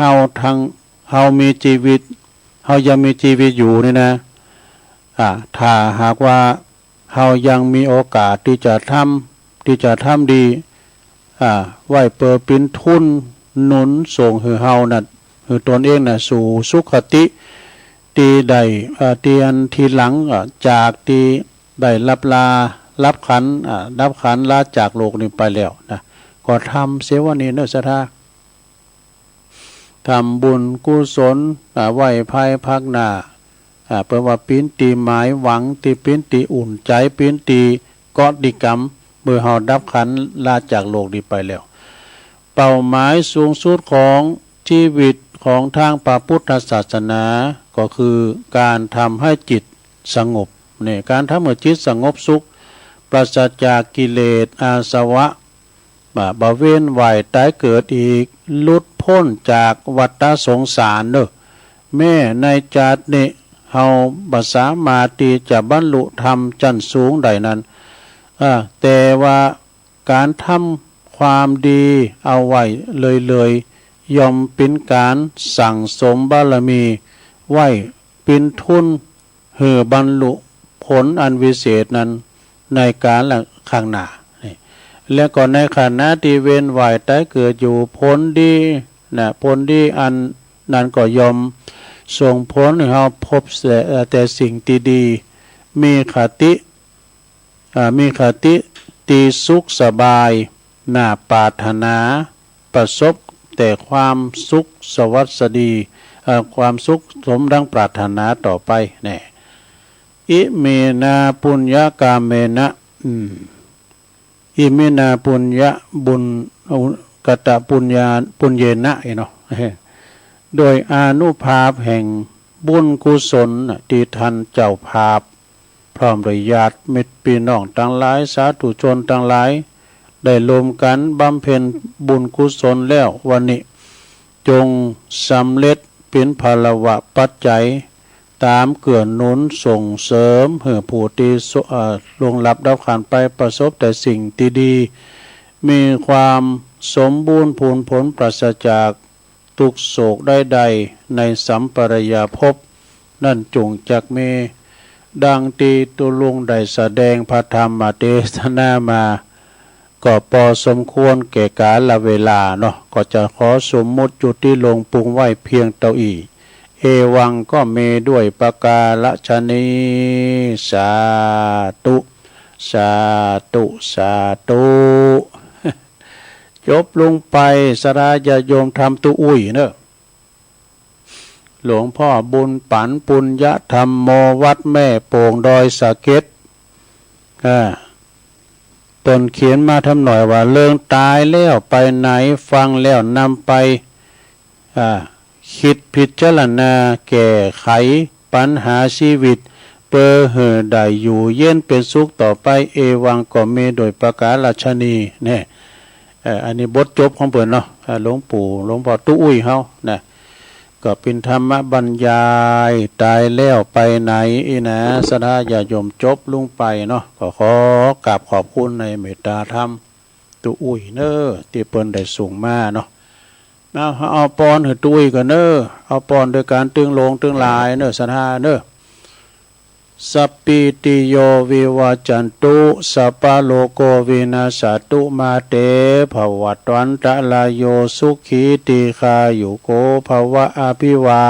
ฮามีชีวิตเฮายังมีชีวิตอยู่นี่นะถ้าหากว่าเฮายังมีโอกาสที่จะทำดีไหวเปิดเป็นทุนหนุนส่งให้เฮาน่ะให้ตนเองน่ะสู่สุขติที่ได้ที่อันทีหลังจากที่ได้รับขันลาจากโลกนี้ไปแล้วนะก็ทำเสวนีเนสทาทำบุญกุศลไหวภัยพักหน้าเพื่อว่าปิ้นตีหมายหวังตีปิ้นตีอุ่นใจปิ้นตีกอดิกรรมเมื่อเฮาดับขันลาจากโลกนี้ไปแล้วเป้าหมายสูงสุดของชีวิตของทางพระพุทธศาสนาก็คือการทำให้จิตสงบเนี่ยการทำให้จิตสงบสุขปราศจากกิเลสอาสวะบ่เว้นไหวตายเกิดอีกหลุดพ้นจากวัฏสงสารเด้อแม่ในจาตินี้เฮาบ่สามารถที่จะบรรลุธรรมชั้นสูงใดนั้นแต่ว่าการทำความดีเอาไว้เลยย่อมเป็นการสั่งสมบารมีไว้เป็นทุนเหือบรรลุผลอันวิเศษนั้นในการข้างหน้าและก็ในขณะที่เว้นไหวตายเกิดอยู่ผลดีนะผลดีอันนั้นก็ย่อมส่งผลให้เราพบแต่สิ่งที่ดีมีคติตีสุขสบายน่าปรารถนาประสบแต่ความสุขสวัสดีความสุขสมดังปรารถนาต่อไปแน่อิเมนาปุญญากาเมนะอิเมนาปุญญะบุญกตปุญญาปุญเยนะเนาะโดยอานุภาพแห่งบุญกุศลที่ท่านเจ้าภาพพร้อมด้วยญาติมิตรพี่น้องทั้งหลายสาธุชนทั้งหลายได้รวมกันบำเพ็ญบุญกุศลแล้ววันนี้จงสำเร็จเป็นภลวะปัจจัยตามเกื้อหนุนส่งเสริมเพื่อผู้ที่ลงรับดับขันไปประสบแต่สิ่งที่ดีมีความสมบูรณ์พูนผลปราศจาก ทุกโศกได้ใดในสัมปรายภพนั่นจงจักเมดังตีตุลุงได้แสดงพระธรรมเทศนามาก็พอสมควรแก่กาลเวลาเนาะก็จะขอสมมุติจุดที่ลงปรุงไว้เพียงเท่าอีเอวังก็เมด้วยประกาศนีสาธุสาธุสาธุจบลงไปสราญาโยมทำตุอุ้ยเนอะหลวงพ่อบุญปันปุญญธรรมโมวัดแม่โป่งดอยสะเก็ดตนเขียนมาทำหน่อยว่าเรื่องตายแล้วไปไหนฟังแล้วนำไปคิดพิจารณาแก้ไขปัญหาชีวิตเพื่อให้ได้อยู่เย็นเป็นสุขต่อไปเอวังก็มีโดยประกาศนีเนี่ยอันนี้บทจบของเปิ่นเนาะหลวงปู่หลวงพ่อตู้อุ้ยเฮานะก็เป็นธรรมบรรยายตายแล้วไปไหนอีนะสดาญาโยมจบลงไปเนาะก็ขอกราบขอบคุณในเมตตาธรรมตู้อุ้ยเนอที่เปิ้นได้ส่งมาเนาะเอาปอนให้ตู้อุ้ยกันเนอเอาปอนโดยการตึงลงตึงลายเนอสดาเนอสัพพิติโยวิวัจจันตุสัพพะโลโกวินาศตุมาเตภวัตวันตะลายโยสุขีติคายุโกภวะอภิวา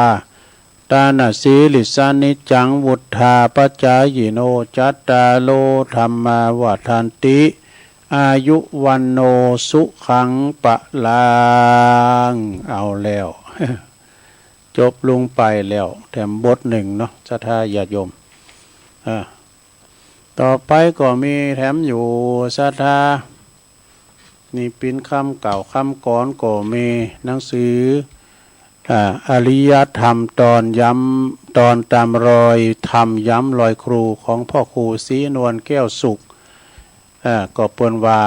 ตานาสีลิสานิจังวุธาปัจจายโนจัตตาโลธรรมาวัฏันติอายุวันโนสุขังปะลังเอาแล้ว จบลงไปแล้วแถมบทหนึ่งเนาะสัทธาญาติโยมต่อไปก็มีแถมอยู่ศรัทธานี่เป็นคำเก่าคำก่อนก็มีหนังสืออริยธรรมตอนย้ำตอนตามรอยธรรมย้ำรอยครูของพ่อครูศรีนวลแก้วสุขก็เปิ้นว่า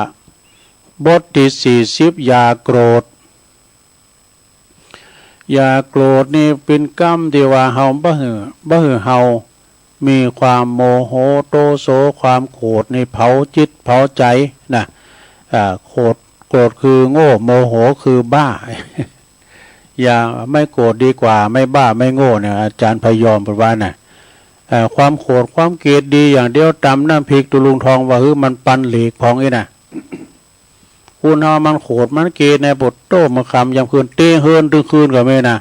บทที่40อย่าโกรธอย่าโกรธนี่เป็นกรรมที่ว่าเฮาบ่ฮือเฮามีความโมโหโตโสความโกรธในเผาจิตเผาใจนะโกรธคือโง่โมโหคือบ้า อย่าไม่โกรธดีกว่าไม่บ้าไม่โง่เนี่ยอาจารย์พยอมบอกว่านะความโกรธความเกลียดดีอย่างเดียวตำน้ำพริกตุลุงทองว่ามันปันหลีกของไอ้น่ะ คุณเอามันโกรธมันเกลียดในบทโต้มาคำยามคืนเต้เฮิรนตึงคืนก็ไม่นะ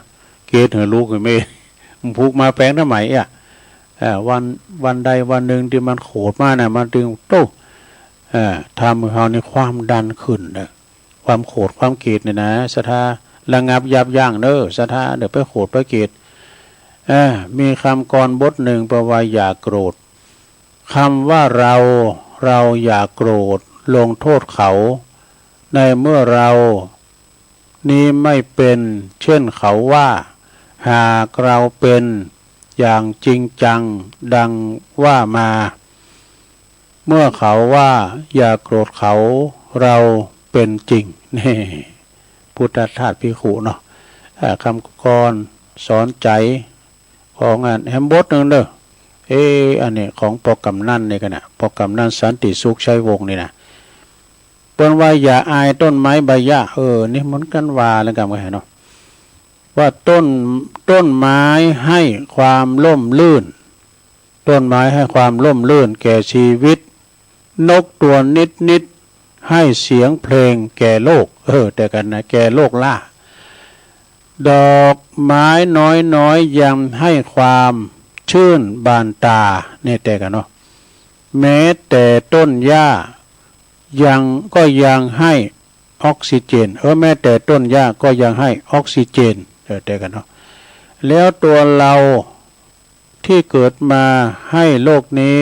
เกลียดเหรอลูกก็ไม่มันพูกมาแปลงทำไมวันใดวันหนึ่งที่มันโกรธมากนะมันดึงโต้ทำให้เราในความดันขึ้นนะความโกรธความเกลียดเนี่ยนะศรัทธาระงับยับยั้งเนอศรัทธาเดี๋ยวไปโกรธไปเกลียดมีคำกรบทหนึ่งประว่าอย่าโกรธคำว่าเราอย่าโกรธลงโทษเขาในเมื่อเรานี้ไม่เป็นเช่นเขาว่าหากเราเป็นอย่างจริงจังดังว่ามาเมื่อเขาว่าอย่าโกรธเขาเราเป็นจริงนี่พุทธทาสภิกขุเนาะคำกรสอนใจของแฮมบดนึงเด้ออันนี้ของปกำนั่นนี่กันนะปกำนั่นสันติสุขชัยวงศ์นี่นะเปิ้นว่าอย่าอายต้นไม้ใบหญ้านี่เหมือนกันว่าแล้วกันว่าเนาะว่าต้นไม้ให้ความร่มรื่นต้นไม้ให้ความร่มรื่นแก่ชีวิตนกตัวนิดให้เสียงเพลงแก่โลกแต่กันนะแก่โลกล่าดอกไม้น้อยยังให้ความชื่นบานตาเนี่ยแต่กันเนาะแม้แต่ต้นหญ้ายังให้ออกซิเจนแม้แต่ต้นหญ้าก็ยังให้ออกซิเจนแต่กันเนาะแล้วตัวเราที่เกิดมาให้โลกนี้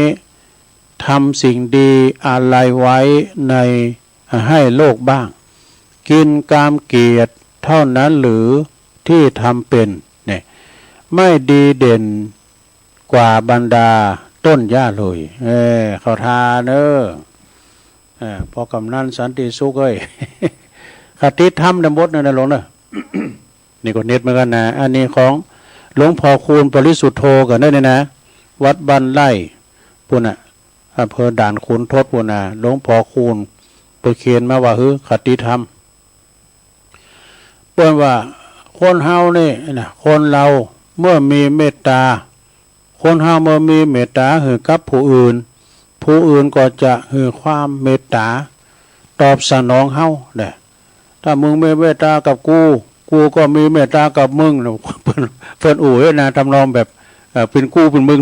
ทำสิ่งดีอะไรไว้ในให้โลกบ้างกินกามเกียรติเท่านั้นหรือที่ทำเป็นเนี่ยไม่ดีเด่นกว่าบรรดาต้นหญ้าเลยเขาทาเนอพอกำนันสันติสุขคติธรรมดำบดนั่นนะหลวงเนอะ นี่ก็เน็ตเหมือนกันนะอันนี้ของหลวงพ่อคูณปริสุทธโธกันได้เนี่ยนะวัดบ้านไร่ปุ่นอ่ะอำเภอด่านขุนทดปุ่นอ่ะหลวงพ่อคูณไปเขียนมาว่าคติธรรมเปิ้นว่า คนเฮานี่นะคนเราเมื่อมีเมตตาคนเฮาเมื่อมีเมตตาให้กับผู้อื่นผู้อื่นก็จะให้ความเมตตาตอบสนองเฮาเนี่ยถ้ามึงมีเมตตากับกูก็มีเมตตากับมึงเพิ่นอู่นะทำนองแบบเป็นกูเป็นมึง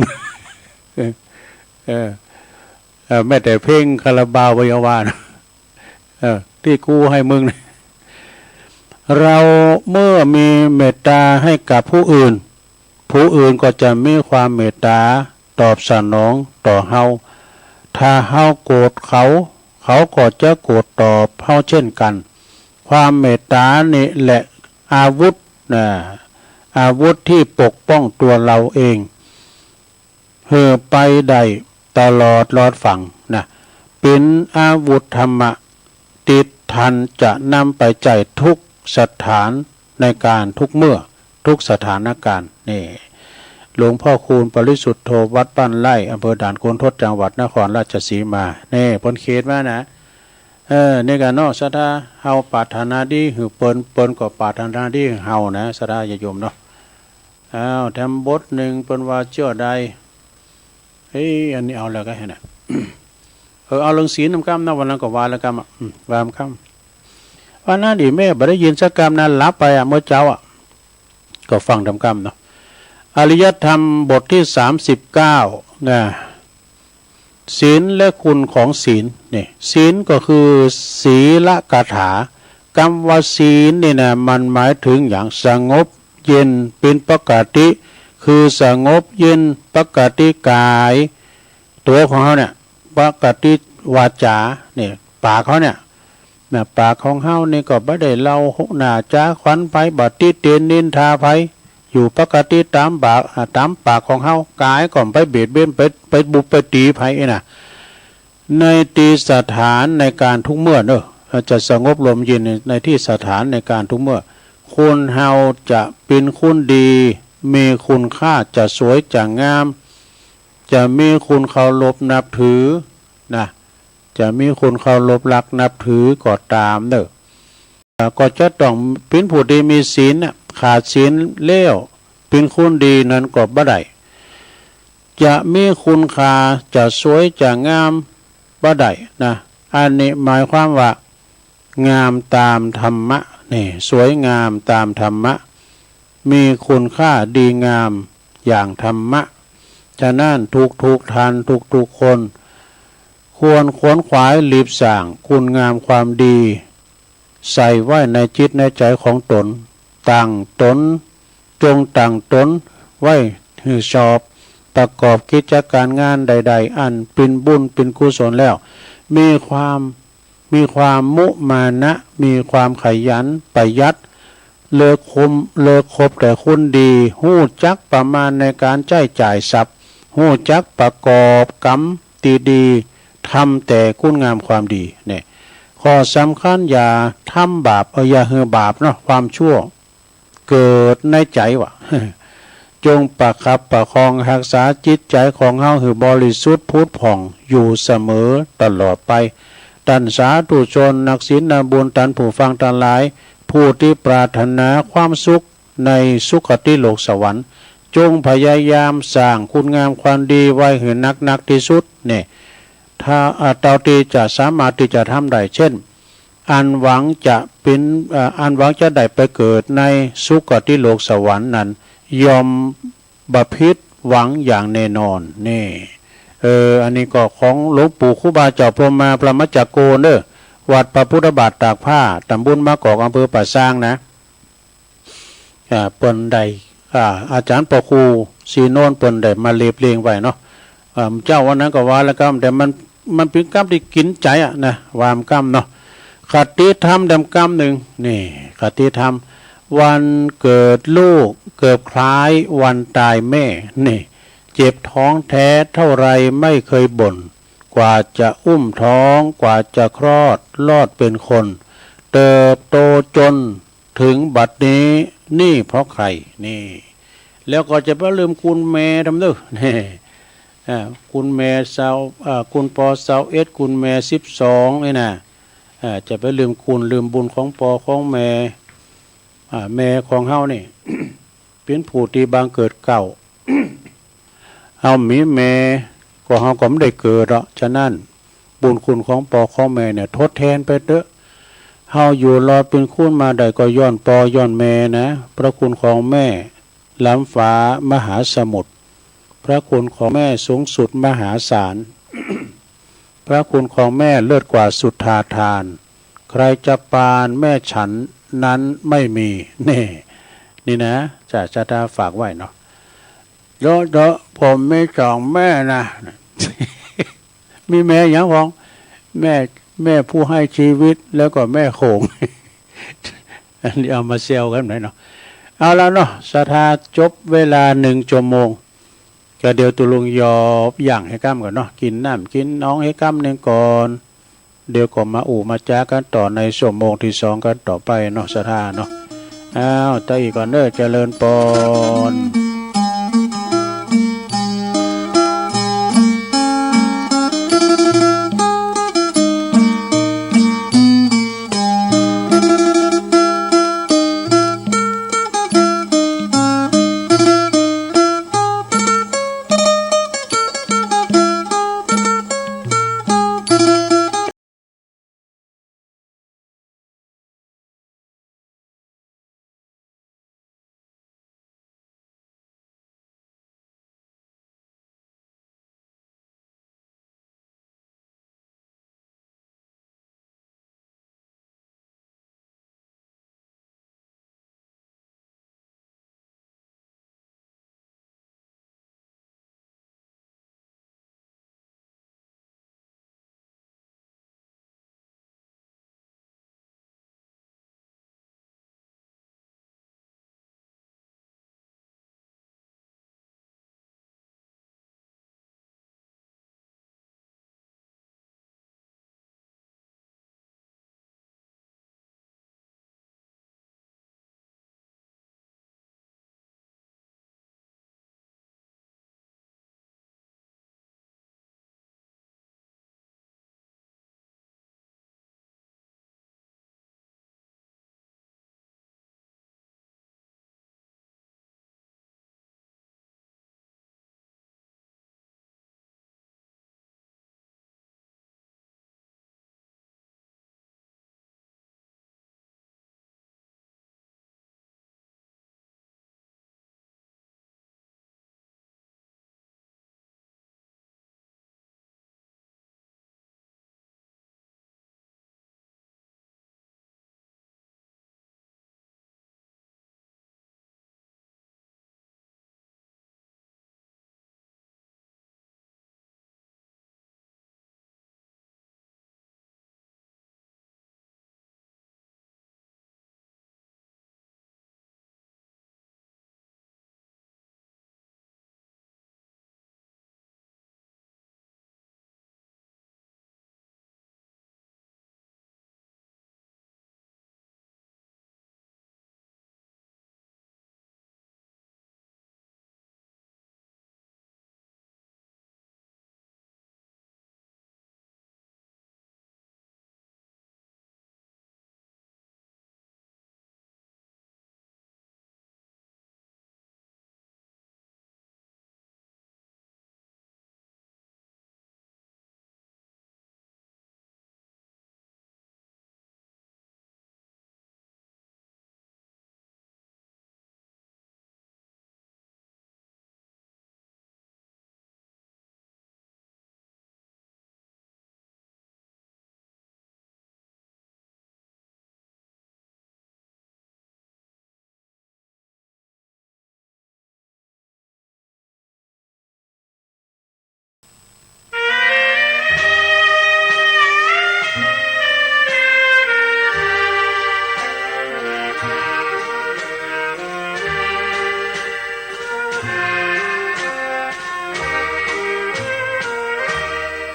แม้แต่เพลงคาราบาววิยาวานที่กูให้มึงเราเมื่อมีเมตตาให้กับผู้อื่นผู้อื่นก็จะมีความเมตตาตอบสนองต่อเฮาถ้าเฮาโกรธเขาก็จะโกรธตอบเฮาเช่นกันความเมตตานี่แหละอาวุธอาวุธที่ปกป้องตัวเราเองเพื่อไปได้ตลอดรอดฝั่งนะเป็นอาวุธธรรมะติดทันจะนำไปใจทุกสถานในการทุกเมื่อทุกสถานการณ์นี่หลวงพ่อคูณปริสุทธโธวัดบ้านไร่อำเภอด่านโกนทดจังหวัดนครราชสีมานี่พ้นเขตมานะนี่กันเนาะสะดาเฮาปรารถนาดีหือเปิ้นก็ปรารถนาดีเฮานะสะดาอย่าโยมเนาะทำบทหนึ่งเปิ้นว่าเจ้าใดอันนี้เอาแล้วก็ให้น่ะเอาเรื่องศีลนำกรรมนะวันนั้นก็ว่าแล้วกรรมวามคำว่าน่าดีแม่บ่ได้ยินสักกรรมนั้นรับไปเมื่อเจ้าก็ฟังทำกรรมเนาะอริยธรรมบทที่39นะศีลและคุณของศีลนี่ศีลก็คือศีลกถากรรมว่าศีลนี่นะมันหมายถึงอย่างสงบเย็นเป็นปกติคือสงบเย็นปกติกายตัวของเขาเนี่ยปกติวาจาเนี่ยปากเขาเนี่ยปากของเขานี่ก็ไม่ได้เล่าหุหนาจ้าขวัญไผบัดติเตียนนินทาไผอยู่ปกติตามปากของเขากายก่อนไปเบียดเบียนไปบุบไปตีไผน่ะในตีสถานในการทุกเมื่อเนอะจะสงบลมเย็นในที่สถานในการทุกเมื่อคนเฮาจะเป็นคนดีมีคุณค่าจะสวยจะงามจะมีคุณเคารพนับถือนะจะมีคุณเคารพรักนับถือก็ตามเนอะก็จะต้องเป็นผู้ดีมีศีลขาดศีลเลี้ยวเป็นคนดีนั้นก็บ่ได้จะมีคุณค่าจะสวยจะงามบ่ได้นะอันนี้หมายความว่างามตามธรรมะนี่สวยงามตามธรรมะมีคุณค่าดีงามอย่างธรรมะฉะนั้นทุกทานทุกคนควรขวนขวายรีบสร้างคุณงามความดีใส่ไว้ในจิตในใจของตนตั้งตนจงตั้งตนไว้ให้ชอบประกอบกิจการงานใดๆอันเป็นบุญเป็นกุศลแล้วมีความมุมานะมีความขยันประหยัดเลิกคบแต่คนดีหู้จักประมาณในการใช้จ่ายทรัพย์หู้จักประกอบกรรมดีๆทำแต่คุณงามความดีเนี่ยข้อสำคัญอย่าทำบาปอย่าเหือบาปเนาะความชั่วเกิดในใจวะ จงประคับประคองรักษาจิตใจของเฮาให้บริสุทธิ์พุทธผ่องอยู่เสมอตลอดไปตันสาธุชนนักศีลนักบุญตันผู้ฟังทั้งหลายผู้ที่ปรารถนาความสุขในสุคติโลกสวรรค์จงพยายามสร้างคุณงามความดีไว้ให้นักที่สุดเนี่ยถ้าเตาตีจะสามารถที่จะทำได้เช่นอันหวังจะได้ไปเกิดในสุคติโลกสวรรค์นั้นยอมบพิตรหวังอย่างแน่นอนนี่อันนี้ก็ของหลวงปู่ครูบาเจ้าพรหมาพระมัจจโกเด้อวัดพระพุทธบาทตากผ้าตำบลมะกอกอำเภอป่าซางนะเปิ้นได้อาจารย์ปครูสีโนนเปิ้นได้มาเรียบเรียงไว้เนาะเจ้าวันนั้นก็ว่าแล้วก็แต่มันเป็นกรรมที่กินใจนะวามกรรมเนาะคติธรรมดำกรรมหนึ่งนี่คติธรรมวันเกิดลูกเกิดคล้ายวันตายแม่นี่เจ็บท้องแท้เท่าไรไม่เคยบ่นกว่าจะอุ้มท้องกว่าจะคลอดรอดเป็นคนเติบโตจนถึงบัดนี้นี่เพราะใครนี่แล้วก็จะไม่ลืมคุณแม่ทำด้วยนี่คุณแม่สาวคุณปอสาวเอสคุณแม่12นี่นะจะไปลืมบุญของปอของแม่ แม่ของเฮานี่ เป็นผู้ที่บังเกิดเก่า เฮามีแม่ก็เฮาก็ไม่ได้เกิดหรอกฉะนั้นบุญคุณของพ่อของแม่เนี่ยทดแทนไปเด้อเฮาอยู่รอดเป็นคุณมาได้ก็ย้อนพ่อย้อนแม่นะพระคุณของแม่ล้ำฟ้ามหาสมุทรพระคุณของแม่สูงสุดมหาศาล พระคุณของแม่เลิศกว่าสุทธาทานใครจะปานแม่ฉันนั้นไม่มีนี่นะจะตาฝากไว้เนาะเยอะผมไม่จองแม่นะ มีแม่อย่างของแม่ผู้ให้ชีวิตแล้วก็แม่โขง อันนี้เอามาเซลกันหน่อยเนาะเอาแล้วเนาะสถาจบเวลา1 ชั่วโมงก็เดี๋ยวตุลุงยอบอย่างให้กั้มก่อนเนาะกินน้ำกินน้องให้กั้มหนึ่งก่อนเดี๋ยวก็มามาจ้ากันต่อในชั่วโมงที่2กันต่อไปเนาะสถาเนาะอ้าวตาอีกก่อนเด้อเจริญปน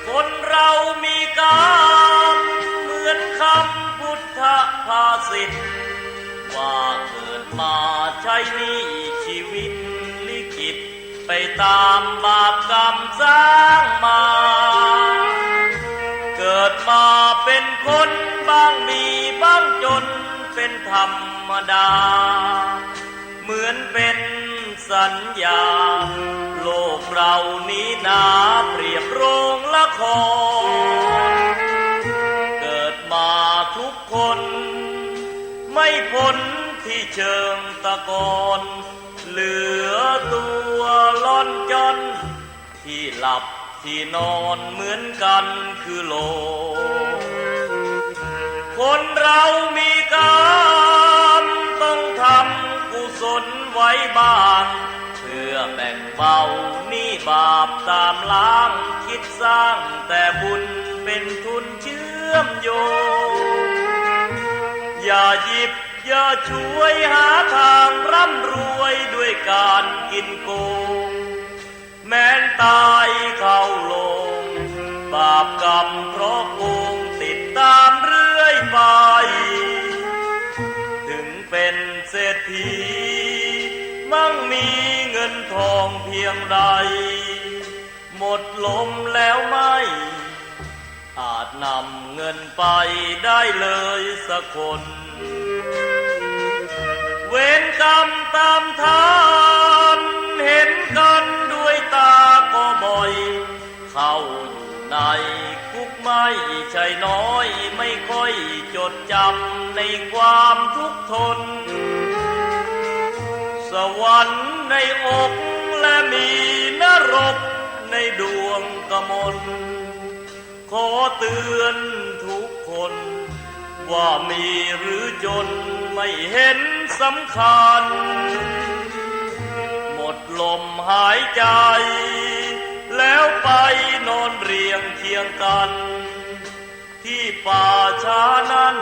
คนเรามีกรรมเหมือนคำพุทธภาษิตว่าเกิดมาใช้นี้ชีวิตลิขิตไปตามบาปกรรมสร้างมาเกิดมาเป็นคนบ้างมีบ้างจนเป็น เป็นธรรมดาเหมือนเป็นสัญญาโลกเรานี้นาเปรียบโรงละครเกิดมาทุกคนไม่พ้นที่เชิงตะกอนเหลือตัวล่อนจอนที่หลับที่นอนเหมือนกันคือโลกคนเรามีกรรมต้องทำกุศลไว้บ้างเพื่อแบ่งเบาหนี้บาปตามล้างคิดสร้างแต่บุญเป็นทุนเชื่อมโยงอย่าหยิบอย่าช่วยหาทางร่ำรวยด้วยการกินโกงแม้นตายเข้าลงบาปกรรมเพราะโกงติดตามเรื่อยไปถึงเป็นเศรษฐีมั่งมีเงินทองเพียงใดหมดลมแล้วไม่อาจนำเงินไปได้เลยสักคนเวรกรรมตามทานเห็นกันด้วยตาก็บ่อยเข้าอยู่ในคุกไม่ใช่น้อยไม่ค่อยจดจำในความทุกข์ทนสวรรค์ในอกและมีนรกในดวงกมลขอเตือนทุกคนว่ามีหรือจนไม่เห็นสำคัญหมดลมหายใจแล้วไปนอนเรียงเคียงกันที่ป่าช้านั้น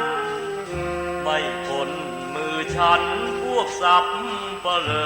ไม่พ้นมือฉันพวกสัพพะเลอ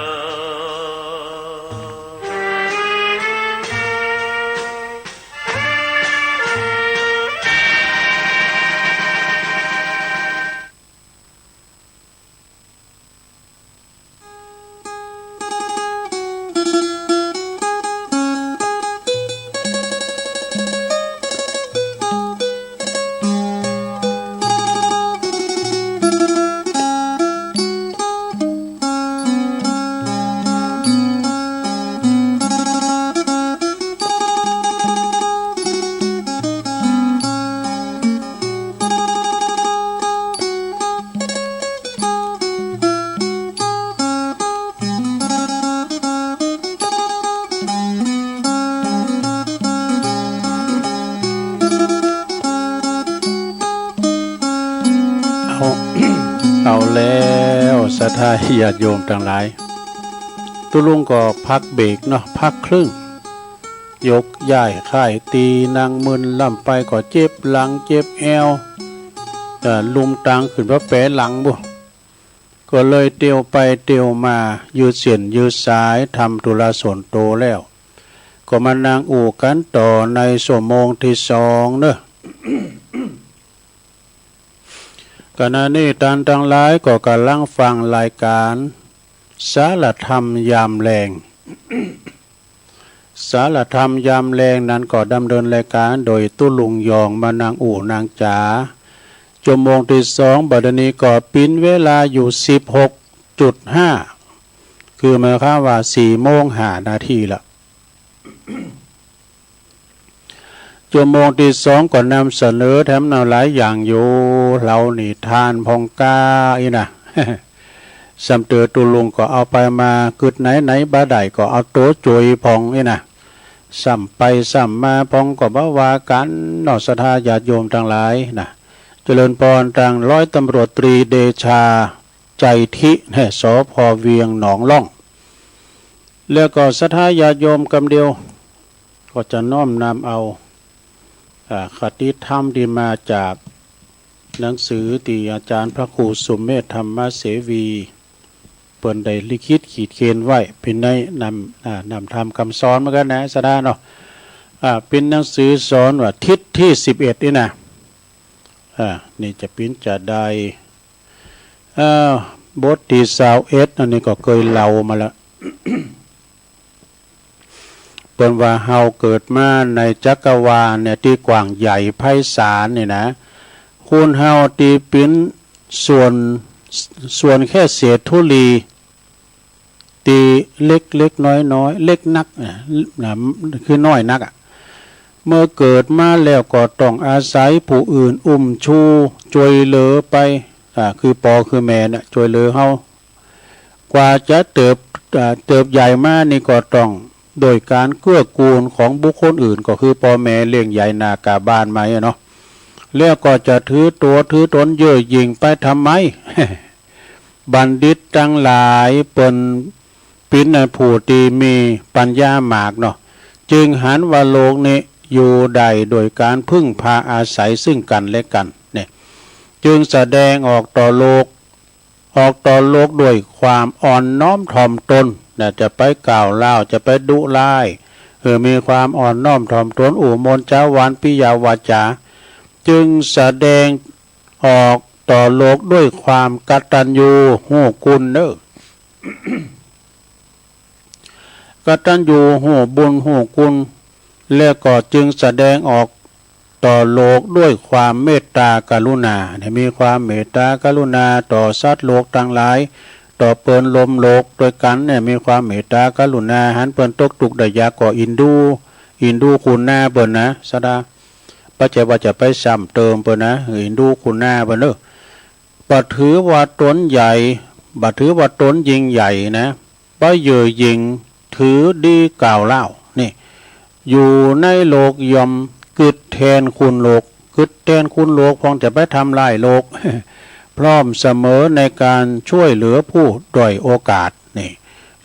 เอาแล้วศรัทธาญาติโยมทั้งหลายตุลุงก็พักเบรกเนาะพักครึ่งยกย้ายค่ายตีนางมึนล่ำไปก็เจ็บหลังเจ็บแอวลุมตังขึ้นว่าแปะหลังบุก็เลยเตียวไปเตียวมายืดเสียนยืดสายทำธุระส่วนโตแล้วก็มานั่งอู่กันต่อในชั่วโมงที่2เนอะ ขณะนี้ท่านทั้งหลายก็กำลังฟังรายการสารธรรมยามแรง สารธรรมยามแรงนั้นก็ดำเนินรายการโดยตุลุงยองมานางอู่นางจ๋าชั่วโมงที่2บัดนี้ก็ปิ้นเวลาอยู่ 16.5 คือหมายความว่า4:05 นาทีละ ชั่วโมงที่2ก็นำเสนอแถมนำหลายอย่างอยู่เรานี่ทานพองกาอีนะ สำเตือตุลุงก็เอาไปมากึดไหนบ่ได้ก็เอาโตจุยพองอีนะซ้ำไปซ้ำมาพองก็บ่ว่ากันนอกศรัทธาญาติโยมทั้งหลายนะเจริญพรทางร้อยตำรวจตรีเดชาใจทิสภ.เวียงหนองล่องแล้วก็ศรัทธาญาติโยมกำเดียวก็จะน้อมนำเอาคติธรรมที่มาจากหนังสือที่อาจารย์พระครูสุเมธธรรมเสวีเปิ่นได้ลิขิตขีดเขียนไว้เป็นในนำธรรมคำสอนเหมือนกันนะสดาเนาะเป็นหนังสือสอนว่าทิศที่11นี่นะนี่จะปิ้นจะได้บทที่21อันนี้ก็เคยเล่ามาแล้ว เป็นว่าเฮาเกิดมาในจักรวาลเนี่ยที่กว้างใหญ่ไพศาลนี่นะคุณเฮาตีปิ้นส่วน ส่วนแค่เศษธุลีตีเล็กเล็กน้อยน้อยเล็กนักนะคือน้อยนักเมื่อเกิดมาแล้วก็ต้องอาศัยผู้อื่นชูช่วยเหลือไปคือปอคือแม่นะช่วยเหลือเฮากว่าจะเติบใหญ่มานี่ก็ต้องโดยการเกื้อกูลของบุคคลอื่นก็คือพ่อแม่เลี้ยงใหญ่นากาบ้านมาเนาะแล้วก็จะถือตัวถือตนเย่อหยิ่งไปทำไม บัณฑิตทั้งหลายเป็นในผู้ที่มีปัญญามากเนาะจึงหันว่าโลกนี้อยู่ใดโดยการพึ่งพาอาศัยซึ่งกันและกันเนี่ยจึงแสดงออกต่อโลกด้วยความอ่อนน้อมถ่อมตนนะจะไปกล่าวเล่าจะไปดุร้ายมีความอ่อนน้อมถ่อมตนอุมนจาวานปิยาวาจาจึงแสดงออกต่อโลกด้วยความกตัญญูหูกุลเด้อ กตัญญูหูบุญหูกุลแล้วก็จึงแสดงออกต่อโลกด้วยความเมตตากรุณามีความเมตตากรุณาต่อสัตว์โลกทั้งหลายต่อเปิ้นลมโลกโดยกันเนี่ยมีความเมตตากรุณาหันเปิ้นตกทุกข์ได้ยากก็อินดูคุณหน้าเปิ้นนะสดาปัจจัยว่าจะไปซ้ำเติมเปิ้นนะอินดูคุณหน้าเปิ้นเด้อบ่ถือว่าตนใหญ่บ่ถือว่าตนยิ่งใหญ่นะบ่เย่อหยิ่งถือดีกล่าวเล่านี่อยู่ในโลกยอมกึดแทนคุณโลกพองจะไปทำลายโลก พร้อมเสมอในการช่วยเหลือผู้ด้อยโอกาสนี่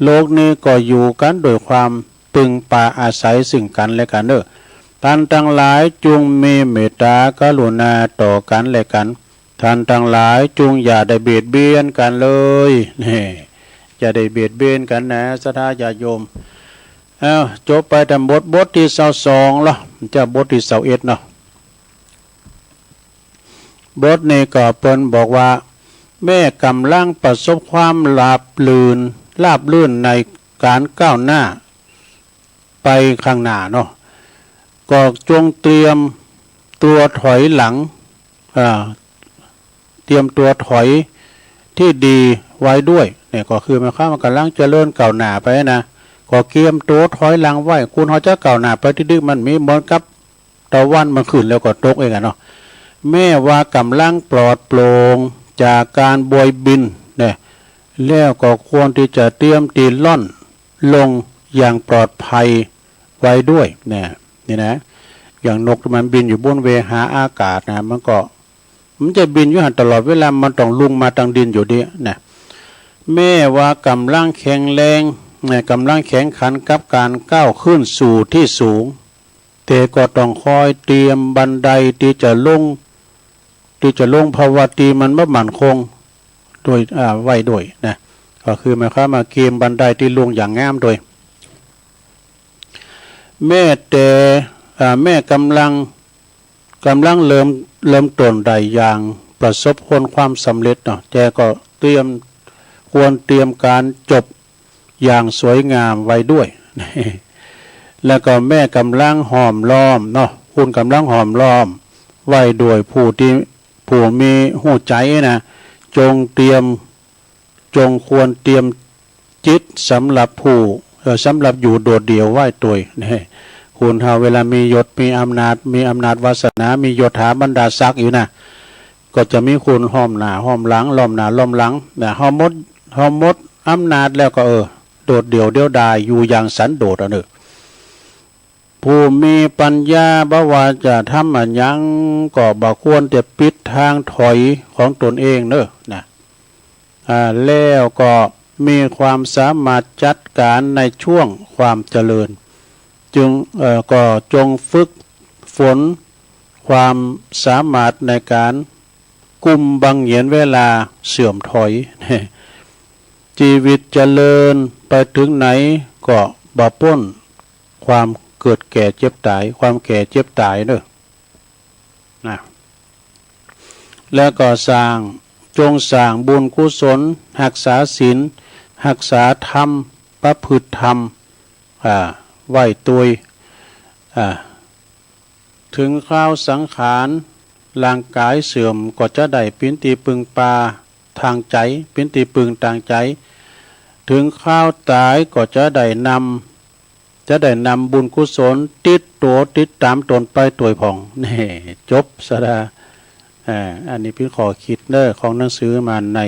โลกนี้ก็อยู่กันโดยความพึงพาอาศัยซึ่งกันและกันเด้อท่านทั้งหลายจงมีเมตตากรุณาต่อกันและกันท่านทั้งหลายจงอย่าได้เบียดเบียนกันเลยนี่อย่าได้เบียดเบียนกันนะศรัทธาญาติโยมจบไปแต่บทที่22แล้วจะบทที่21เนาะบทนี้ก็เปิ้นบอกว่าแม่กำลังประสบความราบลื่นในการก้าวหน้าไปข้างหน้าเนาะก็จงเตรียมตัวถอยหลังเตรียมตัวถอยที่ดีไว้ด้วยเนี่ยก็คือหมายความว่ากำลังเจริญก้าวหน้าไปนะก็เตรียมตัวถอยหลังไว้คุณเขาจะก้าวหน้าไปที่ดึกมันมีเหมือนกับตะวันมันขึ้นแล้วก็ตกเองเนาะแม่ว่ากำลังปลอดโปร่งจากการบวยบินเนี่ยแล้วก็ควรที่จะเตรียมตีล่อนลงอย่างปลอดภัยไว้ด้วยเนี่ยนี่นะอย่างนกมันบินอยู่บนเวหาอากาศนะมันจะบินอยู่หันตลอดเวลามันต้องลงมาทางดินอยู่ดีนะแม่ว่ากำลังแข็งแรงกำลังแข็งขันกับการก้าวขึ้นสู่ที่สูงแต่ก็ต้องคอยเตรียมบันไดที่จะลงภาวะตีมันไม่มั่นคงโดยไว้ด้วยนะก็คือหมายความว่าเกมบันไดที่ลงอย่างงามโดยแม่กำลังเริ่มต้นได้อย่างประสบผลความสำเร็จเนาะแต่ก็ควรเตรียมการจบอย่างสวยงามไว้ด้วย แล้วก็แม่กำลังหอมล้อมเนาะคุณกำลังหอมล้อมไว้ด้วยผู้มีหูใจนะจงควรเตรียมจิตสำหรับสำหรับอยู่โดดเดี่ยวไหว้ตัวนี่คุณเฮาเวลามียศมีอำนาจวาสนามียศถาบรรดาศักดิ์อยู่นะก็จะมีคุณห้อมหน้าห้อมหลังล้อมหน้าล้อมหลังนะห้อมมดอำนาจแล้วก็โดดเดี่ยวเดียวดายอยู่อย่างสันโดษผู้มีปัญญาบ่ว่าจะทำอันยังก็บ่ควรจะปิดทางถอยของตนเองนะแล้วก็มีความสามารถจัดการในช่วงความเจริญก็จงฝึกฝนความสามารถในการกุมบังเหียนเวลาเสื่อมถอย ชีวิตเจริญไปถึงไหนก็บ่พ้นความเกิดแก่เจ็บตายความแก่เจ็บตายนะแล้วก็จงสร้างบุญกุศลรักษาศีลรักษาธรรมประพฤติธรรมไหวตุยถึงข้าวสังขารร่างกายเสื่อมก็จะได้ปินตีปึงปาท างใจเป็นที่พึงทางใจถึงข้าวตายก็จะได้นำบุญกุศลติดตัวติดตามตนไปตัวผ่องนี่จบสดาอันนี้เป็นขอคิดเนอของหนังสือมาใน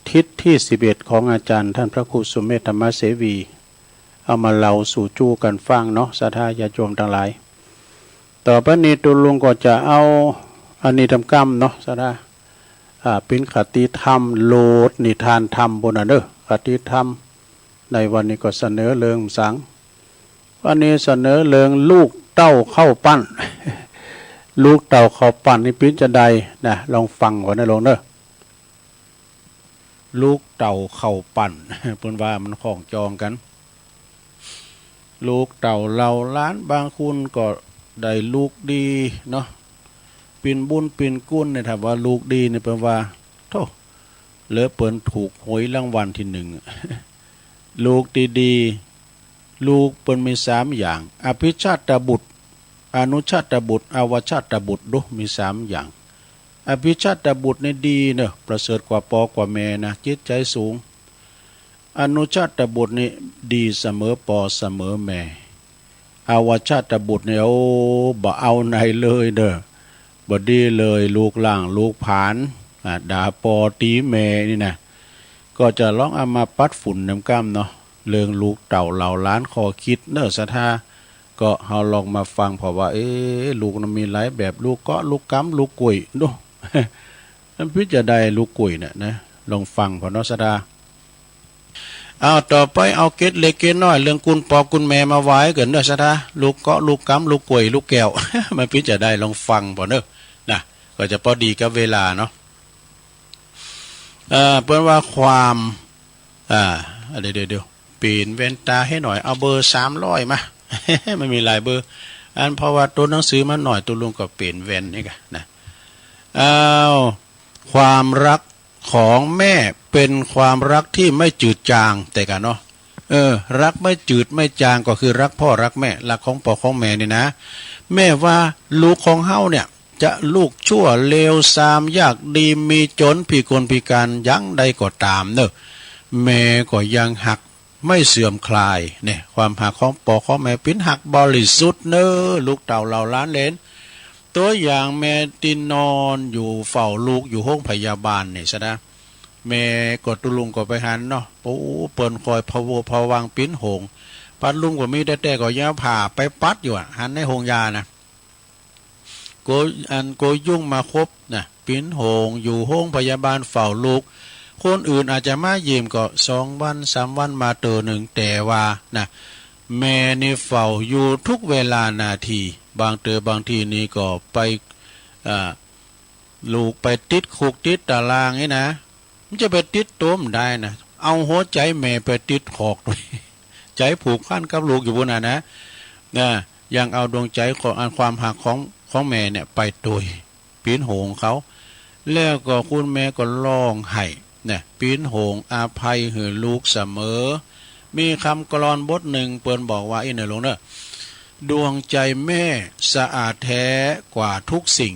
ทิศที่11ของอาจารย์ท่านพระครูสุเมธธรรมเสวีเอามาเล่าสู่จู้กันฟังเนาะศรัทธาญาติโยมทั้งหลายต่อไปนี้ตุลุงก็จะเอาอันนี้ทำกรรมเนาะศรัทธาเป็นคติธรรมโลดนิทานธรรมบนนั้นเด้อคติธรรมในวันนี้ก็เสนอเรื่องสังวันนี้เสนอเรื่องลูกเต้าเข้าปั้น ลูกเต่าเข้าปั้นนี่ปิ้นจะใดนะลองฟังก่อนนะลงเนอะลูกเต่าเข้าปั้น เพิ่นว่ามันของจองกันลูกเต่าเราล้านบางคุณก็ได้ลูกดีเนาะปิ่นบุญปิ่นกุ้นเนี่ยถ้าว่าลูกดีเนี่ยแปลว่าโธ่เหลือเปิ้นถูกหวยรางวัลที่ 1 ลูกดีๆลูกเปิ้นมี3อย่างอภิชาตบุตรอนุชาตบุตรอวชาตบุตรดูมี3อย่างอภิชาตบุตรนี่ดีเนอะประเสริฐกว่าปอกว่าแม่นะจิตใจสูงอนุชาตบุตรนี่ดีเสมอปอเสมอแม่อวชาตบุตรเนี่ยโอ้บ่เอาไหนเลยเด้อบ่ดีเลยลูกล่างลูกผานด่าปอตีแม่นี่นะก็จะลองเอามาปัดฝุ่นน้ำก้ามเนาะเรื่องลูกเต่าเหล่าล้านคอคิดเนอะศรัทธาก็เฮาลองมาฟังเพราะว่าลูกมันมีหลายแบบลูกเกาะลูกกั๊มลูกกุยดู มันพิจารณาลูกกุยเนี่ยนะลองฟังพอเนาะศรัทธาเอาต่อไปเอาเกตเล็กเกตน้อยเรื่องกุลปอกุลแม่มาไว้กันเนอะศรัทธาลูกเกาะลูกกั๊มลูกกุยลูกแก้ว มันพิจารณาลองฟังพอเนอะนะก็จะพอดีกับเวลาเนาะเพิ่นว่าความเดี๋ยวเปลี่ยนแว่นตาให้หน่อยเอาเบอร์300มาไม่มีหลายเบอร์อันเพราะว่าตัวหนังสือมันหน่อยตัวลุงก็เปลี่ยนแว่นนี่กันนะความรักของแม่เป็นความรักที่ไม่จืดจางแต่กันเนาะรักไม่จืดไม่จางก็คือรักพ่อรักแม่รักของพ่อของแม่นี่นะแม่ว่าลูกของเฮาเนี่ยจะลูกชั่วเลวทรามยากดีมีจนพิกลพิการยังใดก็ตามเนอะแม่ก็ยังหักไม่เสื่อมคลายเนี่ยความหักของพ่อของแม่เป็นหักบริสุทธิ์เนอะลูกเต่าเหล่าล้านเลนตัวอย่างแม่ตินนอนอยู่เฝ้าลูกอยู่ห้องพยาบาลเนี่ยซะนะแม่กดตุลุงก็ไปหันเนาะปูเปิ้นคอยพะโวพะวังปิ้นหงปัดลุงก็มีแต่ก็ยาผ่าไปปัดอยู่หันในหงยานะโกยุ่งมาครบนะปิ้นหงอยู่ห้องพยาบาลเฝ้าลูกคนอื่นอาจจะมาเยี่ยมก็2 วัน 3 วันมา1แต่ว่านะแม่นี่เฝ้าอยู่ทุกเวลานาทีบางทีนี่ก็ไปลูกไปติดคุกติดตารางนี่นะมันจะไปติดตัวมันได้นะเอาหัวใจแม่ไปติดขอกด้วยใจผูกพันกับลูกอยู่บนนั้นนะยังเอาดวงใจของอันความหักของแม่เนี่ยไปตุยปีนโหงเขาแล้วก็คุณแม่ก็ร้องไห้เนี่ยปีนโหงอาภัยหือลูกเสมอมีคำกลอนบทหนึ่งเปิ้นบอกว่าหลวงเนอะดวงใจแม่สะอาดแท้กว่าทุกสิ่ง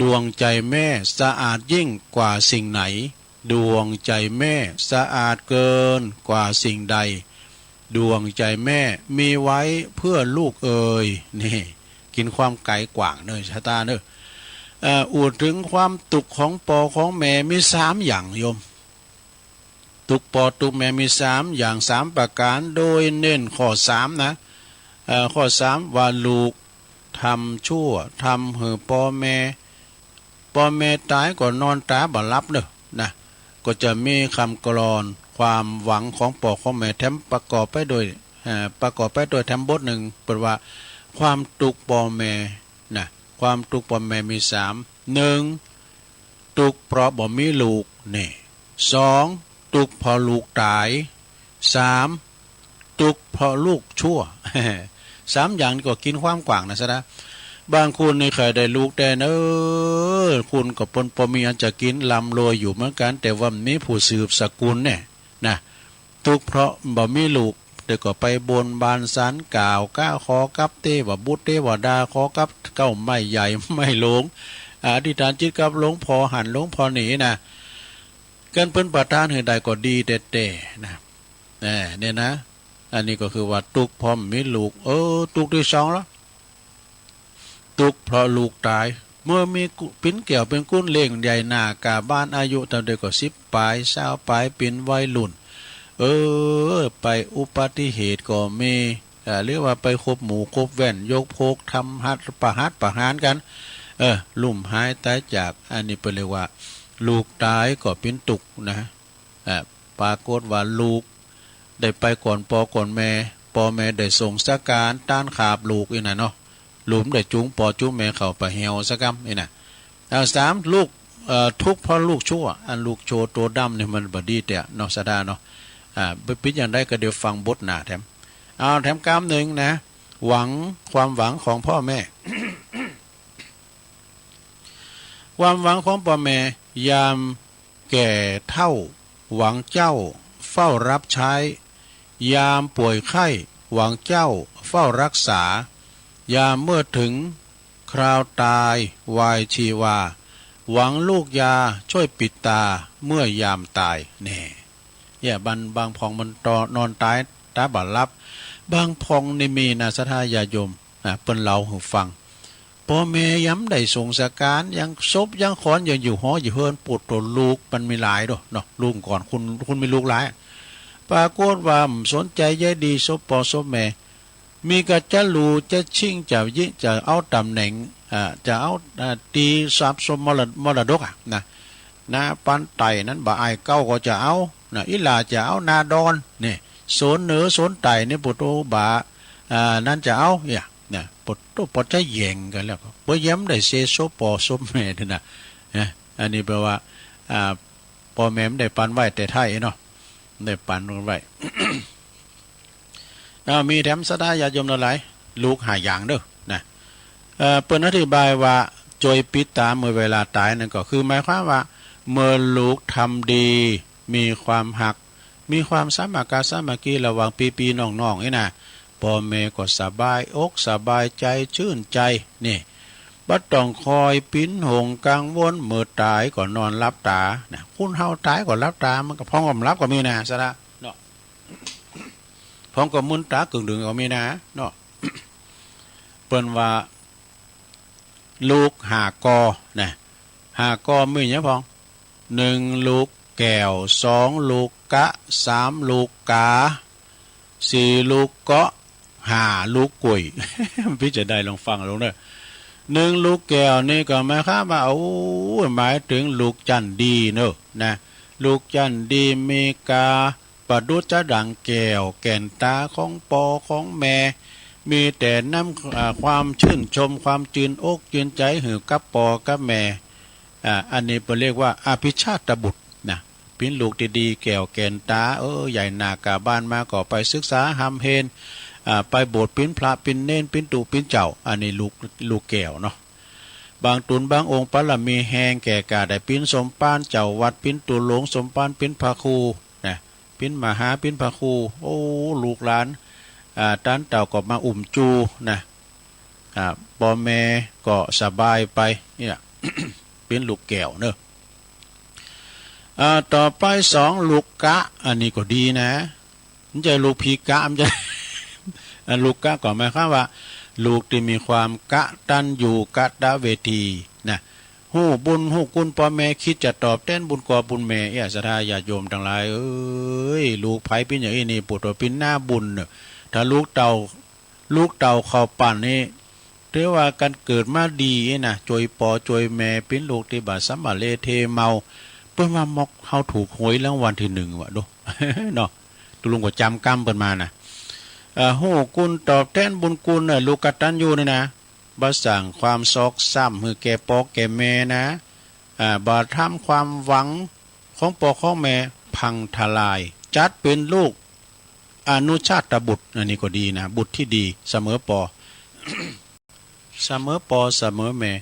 ดวงใจแม่สะอาดยิ่งกว่าสิ่งไหนดวงใจแม่สะอาดเกินกว่าสิ่งใดดวงใจแม่มีไว้เพื่อลูกเอ่ยนี่กินความไกลกว่างเนอะชะตาเนอะอูดถึงความตุกของปอของแม่มี3อย่างโยมตุกปอตุกแม่มี3อย่าง3ประการโดยเน้นข้อ3นะข้อ3ว่าลูกทำชั่วทำหือพ่อแม่ตายก็นอนตาบ่หลับเนอะนะก็จะมีคำกลอนความหวังของปอของแม่แถมประกอบไปโดยแถมบทหนึ่งเปิดว่าความตุกปอแม่นะความตุกปอแม่มี1ตุกเพราะบ่มีลูกนี่2ตุกพอลูกตาย3ตุกพอลูกชั่ว 3อย่างก็กินความกว้างนะซะนะบางคนนี่เคยได้ลูกแต่คุณกับปนปมีอันจะกินลำรวยอยู่เหมือนกันแต่ว่ามีผู้สืบสกุลเนี่ยนะตุกเพราะบ่มีลูกแต่ก็ไปบนบานสารกล่าวก้าขอกับเทวบุตรเทวดาขอกับเก้าไม่ใหญ่ไม่หลงอธิษฐานจิตกับหลวงพ่อหันหลวงพ่อหนีนะ กันเปิ้นประทานให้ได้ก็ดีแต่นะเนี่ยนะอันนี้ก็คือว่าตุกพร้อมมีลูกตุกที่สองแล้วตุกเพราะลูกตายเมื่อมีปิ้นเกี่ยวเป็นกุ้นเล่งใหญ่หน้ากาบ้านอายุตั้งแต่ก็10 ปลาย20 ปลายเป็นวัยรุ่นไปอุบัติเหตุก็มีเรียกว่าไปคบหมู่คบแว่นยกโพกทำหัตประหารกันลุ่มหายตายจากอันนี้เป็นเรียกว่าลูกตายก็เป็นตุกนะปรากฏว่าลูกได้ไปก่อนก่อนแม่แม่ได้ส่งสการต้านขาบลูกอีน่ะเนาะหลุมได้จุงจุงแม่เข้าไปเหี่ยวสักกำอีน่ะ3ลูกทุกเพราะลูกชั่วอันลูกโชตัวดำเนี่ยมันบดีแต่เนาะสะดาเนาะปิดอย่างได้ก็เดี๋ยวฟังบทหน้าแถมกำหนึ่งนะความหวังของพ่อแม่ ความหวังของพ่อแม่ยามแก่เฒ่าหวังเจ้าเฝ้ารับใช้ยามป่วยไข้หวังเจ้าเฝ้ารักษายามเมื่อถึงคราวตายวายชีวาหวังลูกยาช่วยปิดตาเมื่อยามตายแน่บางพองมันนอนตายตาบาดลับบางพองนี่มีนะสัทธายาโยมเปิ้นเล่าให้ฟังพ่อแม่ย้ำได้ส่งสการยังซบยังขอนยังอยู่หออยู่เฮินปวดตัวลูกมันมีหลายด้วยเนาะลูกก่อนคุณมีลูกหลายปรากฏว่าสนใจใยดีซบซบแม่มีกระจะรูจะชิงจะยิจะเอาตำแหน่งจะเอาตีทรัพย์สมมรดกนะปันไตนั้นบ่อายเก้าก็จะเอาอิลาจะเอานาดอนนี่โซนเหนือโซนไตนี่ปุตโตบ่านั่นจะเอาปุตโตปจะแย่งกันแล้วบ่ย้ำได้เซโซซบแม่ด้วยนะอันนี้แปลว่าพ่อแม่ได้ปันไว้แต่ไทยเนาะได้ปันไว้ มีแถมสดายาโยมหลายลูกหาอย่างเด้อนะเปิ้นอธิบายว่าจอยปิดตาเมื่อเวลาตายนั่นก็คือหมายความว่าเมื่อลูกทำดีมีความหักมีความสามัคคีระหว่างพี่ๆน้องๆนี่นะพ่อแม่ก็สบายอกสบายใจชื่นใจนี่บ่ต้องคอยปิ้นหงกังวลเมื่อตายก็นอนรับตานะคุณเฮาตายก็รับตามันก็พ้องกับรับก็มีนะซะละเนาะพ้องกับมุนตากึ่งดึงก็มีนะเนาะ เปิ้นว่าลูก5 กอนะ5 กอมีหยังพ้อง1ลูกแก้ว2ลูกกะ3ลูกกา4ลูกเกาะ5ลูกกุย พี่จะได้ลองฟังลงเด้อ1ลูกแก้วนี่ก็หมายความว่าหมายถึงลูกจันดีเนอะนะลูกจันดีมีกาประดุจจะดังแก้วแก่นตาของของแม่มีแต่น้ำความชื่นชมความจืนอกจืนใจหือกับกับแม่อันนี้เรียกว่าอภิชาตบุตรนะเป็นลูกดีๆแก้วแก่นตาใหญ่หนากาบ้านมาก็ไปศึกษาหำเฮนไปโบสถ์เป็นพระเป็นเน้นเป็นตู่เป็นเจ้าอันนี้ลูกแก้วเนาะบางตุนบางองค์ปะละมีแหงแก่กาได้ปิ้นสมปานเจ้าวัดปิ้นตุหลงสมปานปิ้นพระครูนะปิ้นมหาปิ้นพระครูลูกหลานตันเต่าก็มาจูนะพ่อแม่ก็สบายไปเนี่ย เป็นลูกแก้วเนอะต่อไป2ลูกกะอันนี้ก็ดีนะมันจะลูกพีกะมันจะ ลูกกะก็หมายความว่าลูกที่มีความกะตันอยู่กะตะเวทีนะฮู้บุญฮู้คุณพ่อแม่คิดจะตอบแทนบุญกอบุญแม่ศรัทธาญาติโยมทั้งหลายลูกไผเป็นอย่างนี้ปุถุเป็นหน้าบุญเนอะถ้าลูกเต่าเข้าปั่นนี่เรียกว่ากันเกิดมาดีนะจอยจอยแม่เป็นลูกที่บาสัมมาเลเทเมาเปิ้นว่ามอกเฮาถูกหวยรางวัลที่1ว่ะดู เนาะตุลุงก็จำกรรมเปิ้นมานะฮู้คุณตอบแทนบุญคุณลูกกตัญญูนี่นะบ่สั่งความซอกซ้ำมือแก่แก่แม่นะบ่ทำความหวังของของแม่พังทลายจัดเป็นลูกอนุชาตบุตรอันนี้ก็ดีนะบุตรที่ดีเสมอเสมอแม่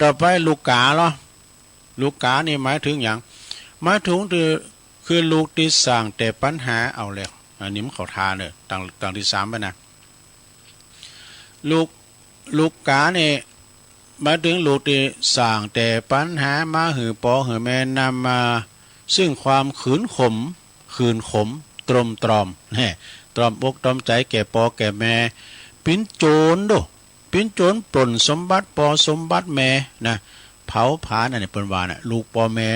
ต่อไปลูกกาเหรอลูกกานี่หมายถึงอย่างหมายถึงคือลูกที่สร้างแต่ปัญหาเอาแล้วอันนี้มันเข้าทาเนอะต่างที่3ไปนะลูกกาเนี่ยหมายถึงลูกที่สร้างแต่ปัญหามาหือหือแม่นำมา ซึ่งความขืนขมตรมตรอมแน่ตรอมอกตรอมใจแก่ปอแก่แม่ปิ้นโจรโดปิ้นโจรปล้นสมบัติปอสมบัติแม่นะเผาผลาญอันนี้เปิ้นว่าน่ะลูกปอแม่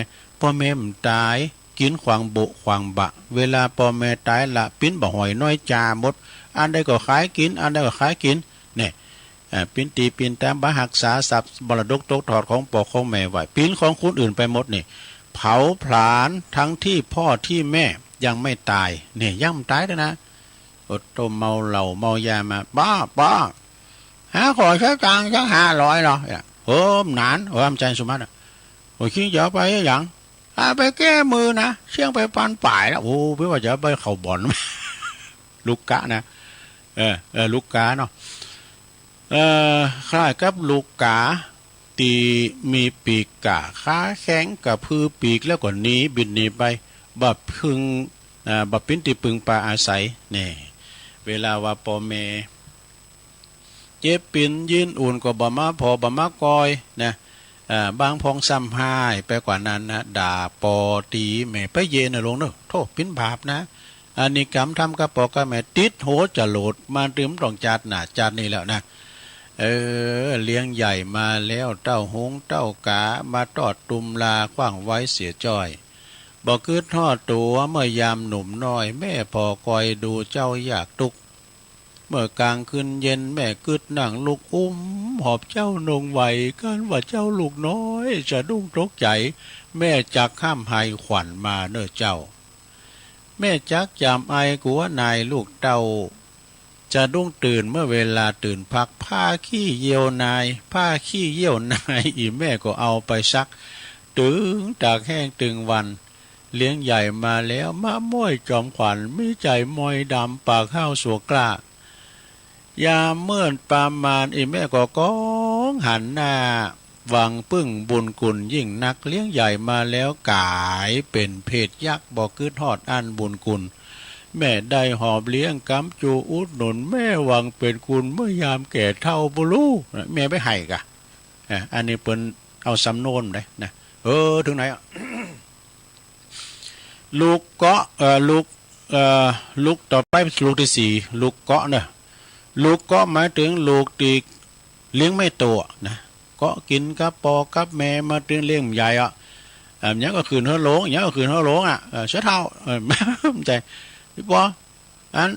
มันตายกินขวางโบขวางบะเวลาปอแม่ตายละปิ้นบ่หอยน้อยจาหมดอันใดก็ขายกินอันใดก็ขายกินเนี่ยปิ้นตีปิ้นแต้มบะหักษาทรัพย์มรดกตกทอดของปอของแม่ไว้ปิ้นของคนอื่นไปหมดนี่เผาผลาญทั้งที่พ่อที่แม่ยังไม่ตายเนี่ยยังไม่ตายด้วยนะอดต้มเมาเหล้าเมายามาบ้าหาขอใช้ตังค์สัก500เนาะโอ้หนานโอ้อำใจสมบัติโอ้คิดจะไปอย่างไปแก้มือนะเชี่ยงไปปันป่ายแล้วโอ้เพื่อว่าจะไปเข้าบ่อนลูกกะนะลูกกะเนาะคล้ายกับลูกกะตีมีปีกกะขาแข็งกับพือปีกแล้วก็หนีบินหนีไปบับพึงบับปิ้นตีปึงปลาอาศัยเนี่ยเวลาว่าปอเมเจ็บปินยืนอุ่นก็บ่มาพอบ่มากอยนะบางพองซ้ำหายไปกว่านั้นนะด่าปอตีแม่ไปเย็นนะลงเนอะโทษปิ้นบาปนะอันนี้กรรมทำกับปอกกับแม่ติดโหจะโหลดมาตื่มต้องจัดหนาจัดนี่แล้วนะเลี้ยงใหญ่มาแล้วเต้าหงเต้ากามาตอดตุมลาขว้างไว้เสียจ้อยบอกคืดทอดตัวเมื่อยามหนุ่มน้อยแม่พอคอยดูเจ้าอยากตุกเมื่อกลางคืนเย็นแม่กึดนั่งลูกหอบเจ้านงไหวกันว่าเจ้าลูกน้อยจะดุ้งตกใจแม่จักข้ามไห้ขวัญมาเน้อเจ้าแม่จักจำไอกัวนายลูกเต้าจะดุ้งตื่นเมื่อเวลาตื่นพักผ้าขี้เยี่ยวนายผ้าขี้เยี่ยวนายอีแม่ก็เอาไปซักตึงตากแห้งตึงวันเลี้ยงใหญ่มาแล้วมาม้วยจอมขวัญมีใจมอยดำปากข้าวสัวกล้ายามเมื่อนปามมานอีแม่ก็ก้องหันหน้าหวังปึ้งบุญกุลยิ่งนักเลี้ยงใหญ่มาแล้วกายเป็นเพศยักษ์บอกคืดทอดอันบุญกุลแม่ได้หอบเลี้ยงกำจูอุดหนุนแม่หวังเป็นคุณเมื่อยามแก่เท่าบุลูแม่ไปให้กะอันนี้เป็นเอาสำนวนเลยนะถึงไหนอ่ะ ลูกเกาะลูกต่อไปลูกที่สี่ลูกเกาะเนี่ยลูกเกาะหมายถึงลูกตีเลี้ยงไม่โตนะเกาะกินกับปอกับแม่มาถึงเลี้ยงใหญ่อ่ะอย่างก็คืนหัวโหลงอย่างก็คืนหัวโหลงอ่ะเสือเท่าไม่ใจพี่ปออัน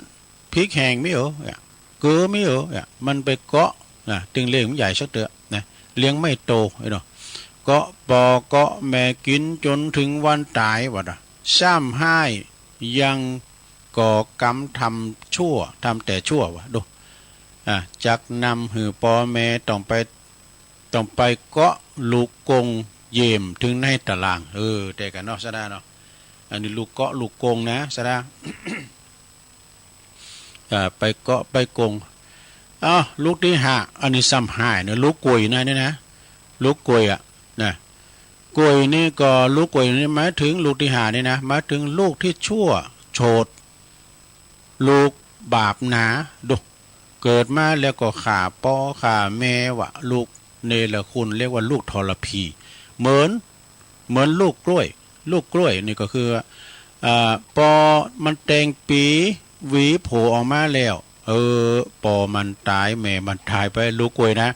พริกแห้งไม่เหรอเกลือไม่เหรอมันไปเกาะถึงเลี้ยงใหญ่สักเถอะนะเลี้ยงไม่โตไอ้เนาะเกาะปอเกาะแม่กินจนถึงวันตายวะซ้ำให้ยังก่อกรรมทำชั่วทำแต่ชั่ววะดูจักนำหือปอแม่ต้องไปเกาะลูกกงเยี่ยมถึงในตารางแต่กันเนาะซะได้เนาะอันนี้ลูกเกาะลูกกงนะซะได้ ไปเกาะไปกงลูกที่ห้าอันนี้ซ้ำหายเนี่ยลูกกวยนะเนี่ยนะลูกกวยนะกวยนี่ก็ลูกกวยนี่หมายถึงลูกที่ห้านี่นะหมายถึงลูกที่ชั่วโฉดลูกบาปหนาดูเกิดมาแล้วก็ขาพ่อขาแม่วะลูกเนรคุณเรียกว่าลูกทรพีเหมือนลูกกล้วยนี่ก็คือปอมันแตงปีหวีโผล่ออกมาแล้วปอมันตายแม่มันตายไปลูกกล้วยนะ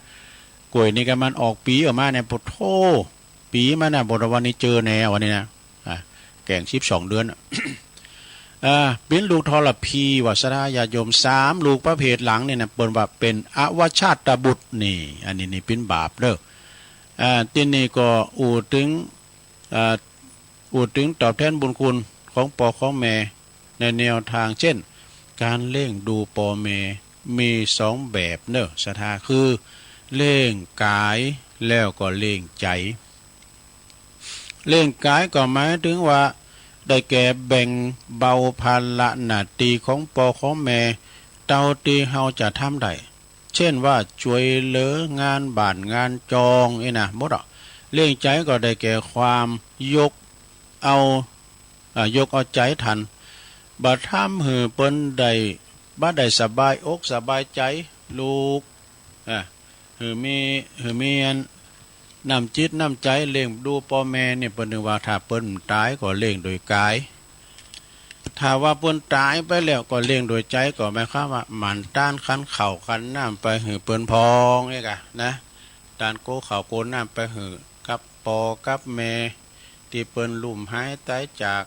กล้วยนี่ก็มันออกปีออกมาเนี่ยปโทปีมันนะบทวันนี้เจอแนววันนี้นะแก่ง12 เดือนเป็นลูกทรพีวัสดาญาโยม3ลูกประเภทหลังเนี่ยนะเปิดว่าเป็นอวชาตบุตรนี่อันนี้นี่เป็นบาปเด้อที่นี่ก็อู่ถึงตอบแทนบุญคุณของปอของแม่ในแนวทางเช่นการเล่งดูปอแม่มี2แบบเด้อศรัทธาคือเล่งกายแล้วก็เล่งใจเล่งกายก็หมายถึงว่าได้แก่แบ่งเบาภาระหน้าที่ของปอของแม่เท่าที่เฮาจะทำได้เช่นว่าช่วยเหลืองานบ้านงานจองนะหมดเล่งใจก็ได้แก่ความยกเอาใจทันบัดทำหือเปิ้นได้สบายอกสบายใจลูกหือมีอัน น้ำจิตน้ำใจเลี้ยงดูพ่อแม่เนี่ยเปิ้นนึกว่าถ้าเปิ้นตายก็เลี้ยงโดยกายถ้าว่าเปิ้นตายไปแล้วก็เลี้ยงโดยใจก็หมายความว่าหมั่นต้านคันเข่าคันน้ำไปหือเปิ้นพองนี่กะนะต้านโกเข่าโกน้ำไปหือกับปอกับแม่ที่เปิ้นลุ่มหายตายจาก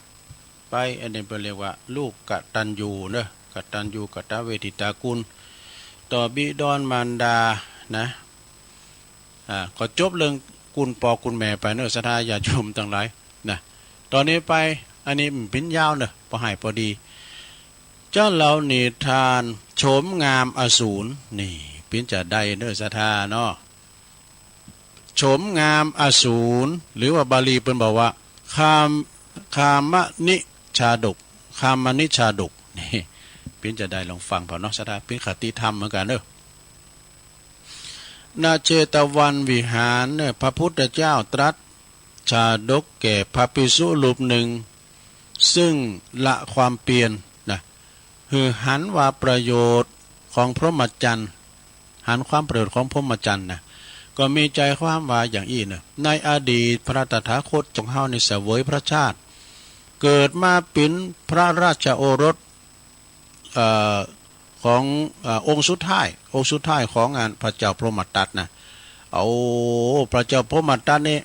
ไปอันนี้เปิ้นเรียกว่าลูกกตัญญูเด้อกตัญญูกตเวทิตากุลต่อบิดรมารดานะก็จบเรื่องกุลปอกุลแม่ไปเนอะศรัทธาญาติโยมทั้งหลายนะตอนนี้ไปอันนี้เป็นยาวเนอะพอหายพอดีเจ้าเหล่านิทานโฉมงามอสูรนี่เป็นจะได้เนอะศรัทธาเนาะโฉมงามอสูรหรือว่าบาลีเพิ่นบอกว่าคามนิชาดกคามนิชาดกนี่เป็นจะได้ลองฟังเปล่าเนาะศรัทธาเป็นคติธรรมเหมือนกันเนอะณเจตวันวิหารเนี่ยพระพุทธเจ้าตรัสชาดกแก่พระภิกษุรูปหนึ่งซึ่งละความเปลี่ยนนะคือหันว่าประโยชน์ของพรหมจรรย์หันความประโยชน์ของพรหมจรรย์นะก็มีใจความว่าอย่างอี้นะในอดีตพระตถาคตจงเฮาในเสวยพระชาติเกิดมาเป็นพระราชโอรสขององค์สุดท้ายของงานพระเจ้าพรหมทัตนะเอาพระเจ้าพรหมทัตนี่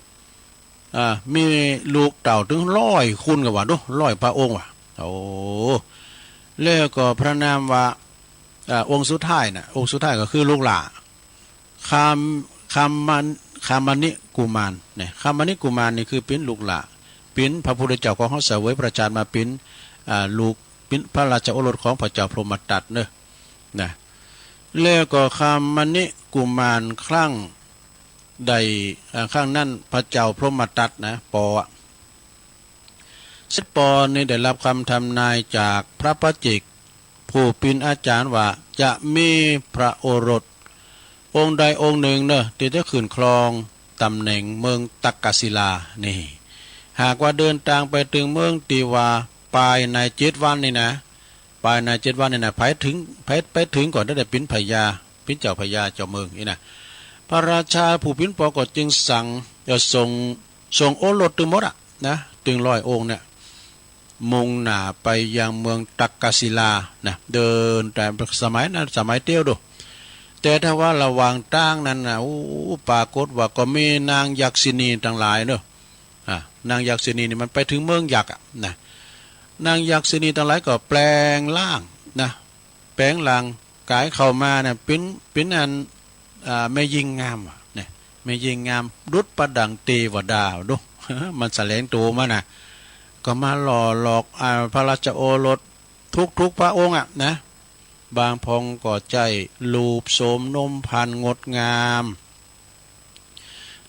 มีลูกเต่าถึง100คุณกับว่าดู100พระองค์ว่ะโอ้แล้วก็พระนามว่าองค์สุดท้ายนะองค์สุดท้ายก็คือลูกหล่าคามนิกุมารเนี่ยคามนิกุมารนี่คือเป็นลูกหล่าเป็นพระพุทธเจ้าของเขาเสวยประชานมาเป็นลูกเป็นพระราชโอรสของพระเจ้าพรหมทัตเนอะนะแล้วก็คามนิกุมารครั้งใดข้างนั้นพระเจ้าพรหมทัตนะปอสิปอนี่ได้รับคำทำนายจากพระปัจเจกผู้เป็นอาจารย์ว่าจะมีพระโอรสองค์ใดองค์หนึ่งเนอะที่จะขึ้นครองตำแหน่งเมืองตักกศิลานี่หากว่าเดินทางไปถึงเมืองตีวาปลายใน7 วันนี่นะปลายใน7 วันนี่นะไปถึงก่อนได้เป็นพญาเป็นเจ้าพญาเจ้าเมืองนี่นะพระราชาผู้พินปอก็จึงสั่งจะส่งโอรสถึงหมดอ่ะนะถึง100 องค์เนี่ยมุ่งหน้าไปยังเมืองตักกศิลานะเดินแต่สมัยนั้นสมัยเตี้ยวดูแต่ถ้าว่าระหว่างตั้งนั้นนะปรากฏว่าก็มีนางยักษินีทั้งหลายเนอะนางยักษินีนี่มันไปถึงเมืองยักษ์นะนางยักษินีทั้งหลายก็แปลงร่างนะแปลงร่างกายเข้ามาเนี่ยเป็นอันแม่ยิงงามเนี่ยแม่ยิงงามดุจประดังเทวดาดู มันแสลงตัวมานะก็มาหล่อหลอกพระราชโอรสทุกพระองค์นะบางพองก็ใจลูบโสมนมพันงดงาม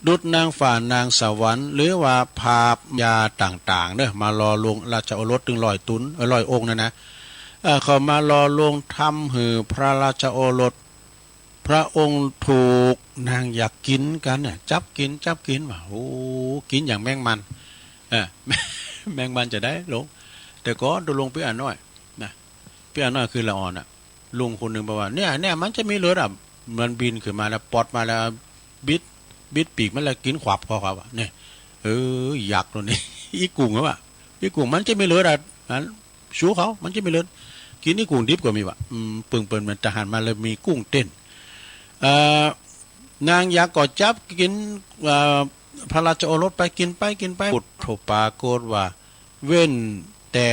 ดุจนางฝ่านางสวรรค์หรือว่าภาพยาต่างๆเนี่ยมารอลวงราชโอรสถึง100 องค์นะเขามารอลวงทำหือพระราชโอรสพระองค์ถูกนางอยากกินกันเนี่ยจับกินว่ะโอ้กินอย่างแมงมันแมงมันจะได้ลงแต่ก็ดูลงเปียน้อยนะเปียน้อยคือละอ่อนอ่ะลุงคนหนึ่งบอกว่าเนี่ยมันจะมีเลือดอ่ะมันบินขึ้นมาแล้วปอดมาแล้วบิดปีกมันแล้วกินขวับพอครับเนี่ยอยากตัวนี้ อีกุ้งเหรอวะอีกุ้งมันจะมีเลือดอ่ะนั้นชูเขามันจะมีเลือดกินอีกุ้งดิบก็มีวะปึงเปิลมันทหารมาเลยมีกุ้งเต้นนางอยากก็จับกินพระราชโอรสไปกินไปปุถโธปากฏว่าเว้นแต่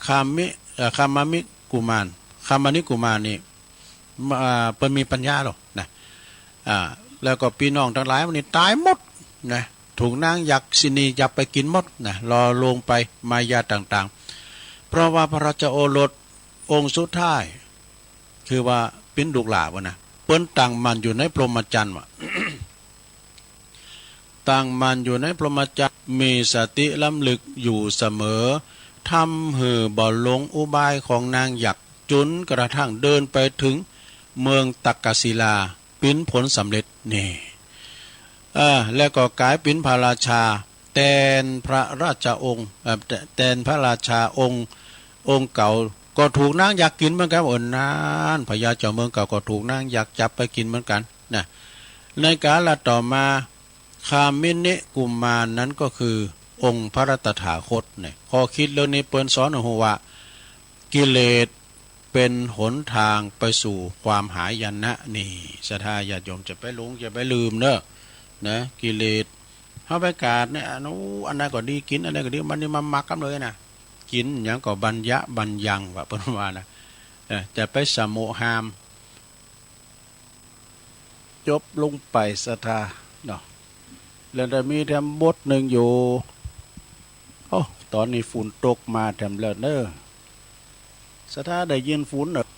คามามิกุมารคามานิกุมารนี่เป็นมีปัญญาหรอกนะแล้วก็พี่น้องทั้งหลายวันนี้ตายหมดนะถูกนางยักษินีจับไปกินหมดนะรอลงไปมายาต่างๆเพราะว่าพระราชโอรสองค์สุดท้ายคือว่าเป็นลูกหลานวะนะเปิ้นต่างมันอยู่ในพรหมจรรย์วะ ต่างมันอยู่ในพรหมจรรย์มีสติล้ำลึกอยู่เสมอทำหือบ่ลงอุบายของนางยักษ์จนกระทั่งเดินไปถึงเมืองตักกศิลาเป็นผลสำเร็จนี่แล้วก็กลายเป็นพระราชาแทนพระราชองค์แทนพระราชาองค์เก่าก็ถูกนางยักษ์กินเหมือนกันนานพญาเจ้าเมืองเก่าก็ถูกนางยักษ์จับไปกินเหมือนกันนะในกาลต่อมา คามินิกุมารนั้นก็คือองค์พระรัตถาคตเนี่ยข้อคิดเรื่องนี้เปิ้นสอนเอาว่ากิเลสเป็นหนทางไปสู่ความหายนะนี่ศรัทธาญาติโยมจะไปหลงจะไปลืมเนอะนะกิเลสเฮาไปกาดเนี่ยอันนั้นก็ดีกินอันนั้นก็ดีมันนี่มามักกันเลยนะกินหยังก็บัญญะบัญญังว่าเปิ้นว่านะจะไปสมุหามจบลงไปศรัทธาเนาะแล้วจะมีแถมบทหนึ่งอยู่โอ้ตอนนี้ฝุ่นตกมาแถมแล้วเนอะศรัทธาได้ยินฝุ่นเนอะ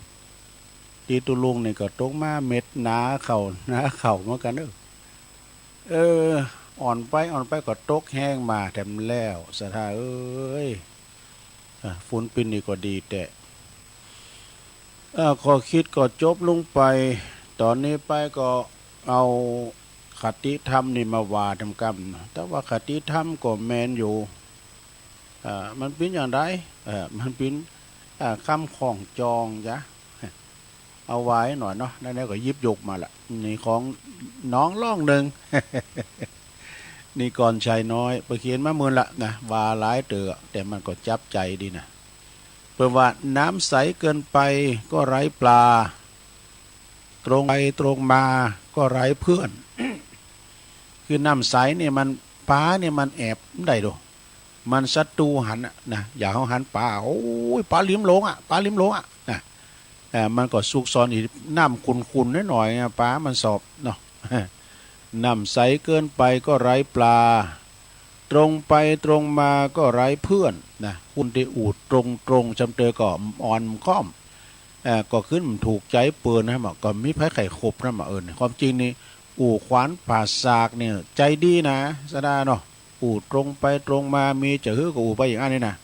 ตีตุลุงนี่ก็ตกมาเม็ดหนาเข่าเหมือนกันเนอะอ่อนไปก็ตกแห้งมาแถมแล้วศรัทธาเอ้ยฝุ่นปินนี่ก็ดีแต่ข้อคิดก็จบลงไปตอนนี้ไปก็เอาคติธรรมนี่มาว่าทำกรรมแต่ว่าคติธรรมก็แมนอยู่มันเป็นอย่างไรมันเป็นคำของจองจ้ะเอาไว้หน่อยเนาะนั่นก็ยิบยกมาละนี่ของน้องล่องหนึ่ง นี่ก่อนชายน้อยไปเขียนมาเมื่อละนะว่าหลายเต๋อแต่มันก็จับใจดีนะเปิดว่าน้ำใสเกินไปก็ไร้ปลาตรงไปตรงมาก็ไร้เพื่อน คือน้ำใสเนี่ยมันปลาเนี่ยมันแอบได้ดูมันศัตรูหันนะอย่าเขาหันปลาโอ้ยปลาลิ้มหลงปลาลิ้มหลงนะมันก็ซุกซอนอีกน้ำขุ่นๆหน่อยๆปลามันสอบเนาะ น้ำใสเกินไปก็ไร้ปลาตรงไปตรงมาก็ไร้เพื่อนนะคุณที่อูดตรงจำเตอก็อ่อนค้อมก็ขึ้นถูกใจเปินนะบอกก็มีไผ่ไข่ขบนะมาความจริงนี่อู่ขวานป่าสากเนี่ยใจดีนะสดาเนาะอู่ตรงไปตรงมามีจะฮื้อกับอู่ไปอย่างนี้นะ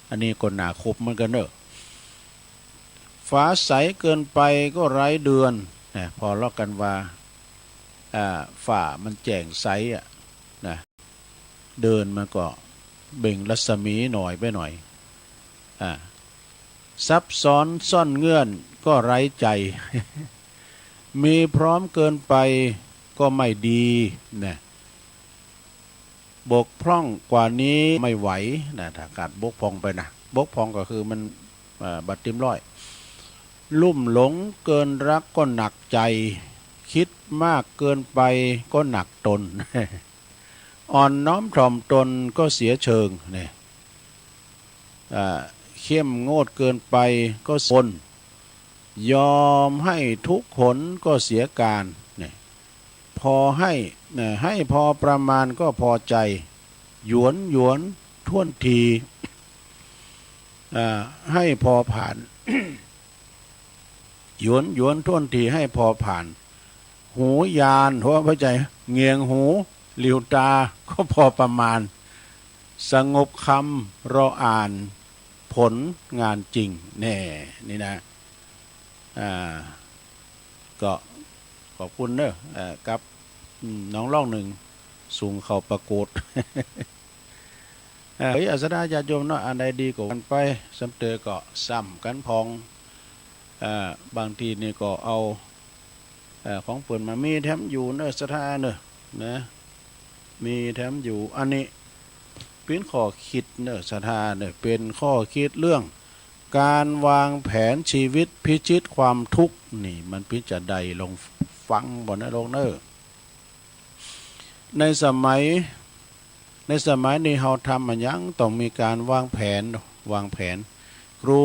อันนี้ก็หนาคบเหมือนกันเนอะฟ้าใสเกินไปก็ไร้เดือนนะพอเล่ากันว่าฝ่ามันแจ่งใสนะเดินมันก็เบ่งรัศมีหน่อยไปหน่อยซับซ้อนซ่อนเงื่อนก็ไร้ใจ มีพร้อมเกินไปก็ไม่ดีนะบกพร่องกว่านี้ไม่ไหวนะถ้าขาดบกพร่องไปนะบกพร่องก็คือมันบัดเต็มร้อยลุ่มหลงเกินรักก็หนักใจคิดมากเกินไปก็หนักตน อ่อนน้อมถ่อมตนก็เสียเชิงเนี่ยเข้มงดเกินไปก็สนยอมให้ทุกขนก็เสียการเนี่ยพอให้พอประมาณก็พอใจหยวนท่วนทีให้พอผ่าน หยวนท่วนทีให้พอผ่านหูยานหัวพระใจเงียงหูหลิวตาก็พอประมาณสงบคำรออ่านผลงานจริงแน่นี่นะก็ขอบคุณเนอะกับน้องล่องหนึ่งสูงเขาประกฏ อาสดาญาติโยมเนาะอันใดดีกว่ากันไปสำเตอก็ซ้ำกันพองบางทีนี่ก็เอาของเปิดมามีแถมอยู่เนอะสถาเนอะนะมีแถมอยู่อันนี้เป็นข้อคิดเนอะสถาเนอะเป็นข้อคิดเรื่องการวางแผนชีวิตพิชิตความทุกข์นี่มันพิจารณาลงฟังบ่นะลงเนอะในสมัยนี้เราทำมันยังต้องมีการวางแผนครู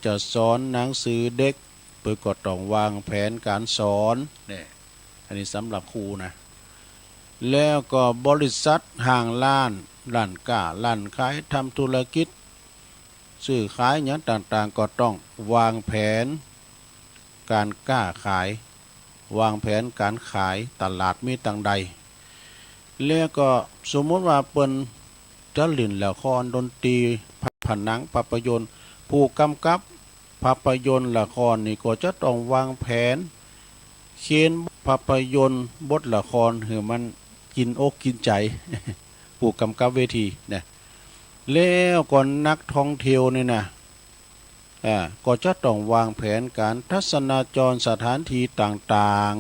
จะสอนหนังสือเด็กเปิดก็ต้องวางแผนการสอนเนี่ยอันนี้สำหรับครูนะแล้วก็บริษัทห้างร้านร้านขายทำธุรกิจซื้อขายอย่างต่างๆก็ต้องวางแผนการกล้าขายวางแผนการขายตลาดมีต่างใดแล้วก็สมมติว่าเปิ้นจะเล่นละครดนตรีผนังภาพยนตร์ผู้กำกับภาพยนตร์ละครนี่ก็จะต้องวางแผนเขียนภาพยนตร์บทละครให้มันกินอกกินใจ ผู้กำกับเวทีเนี่ยแล้วก่อนนักท่องเที่ยวนี่นะก็จะต้องวางแผนการทัศนาจรสถานที่ต่าง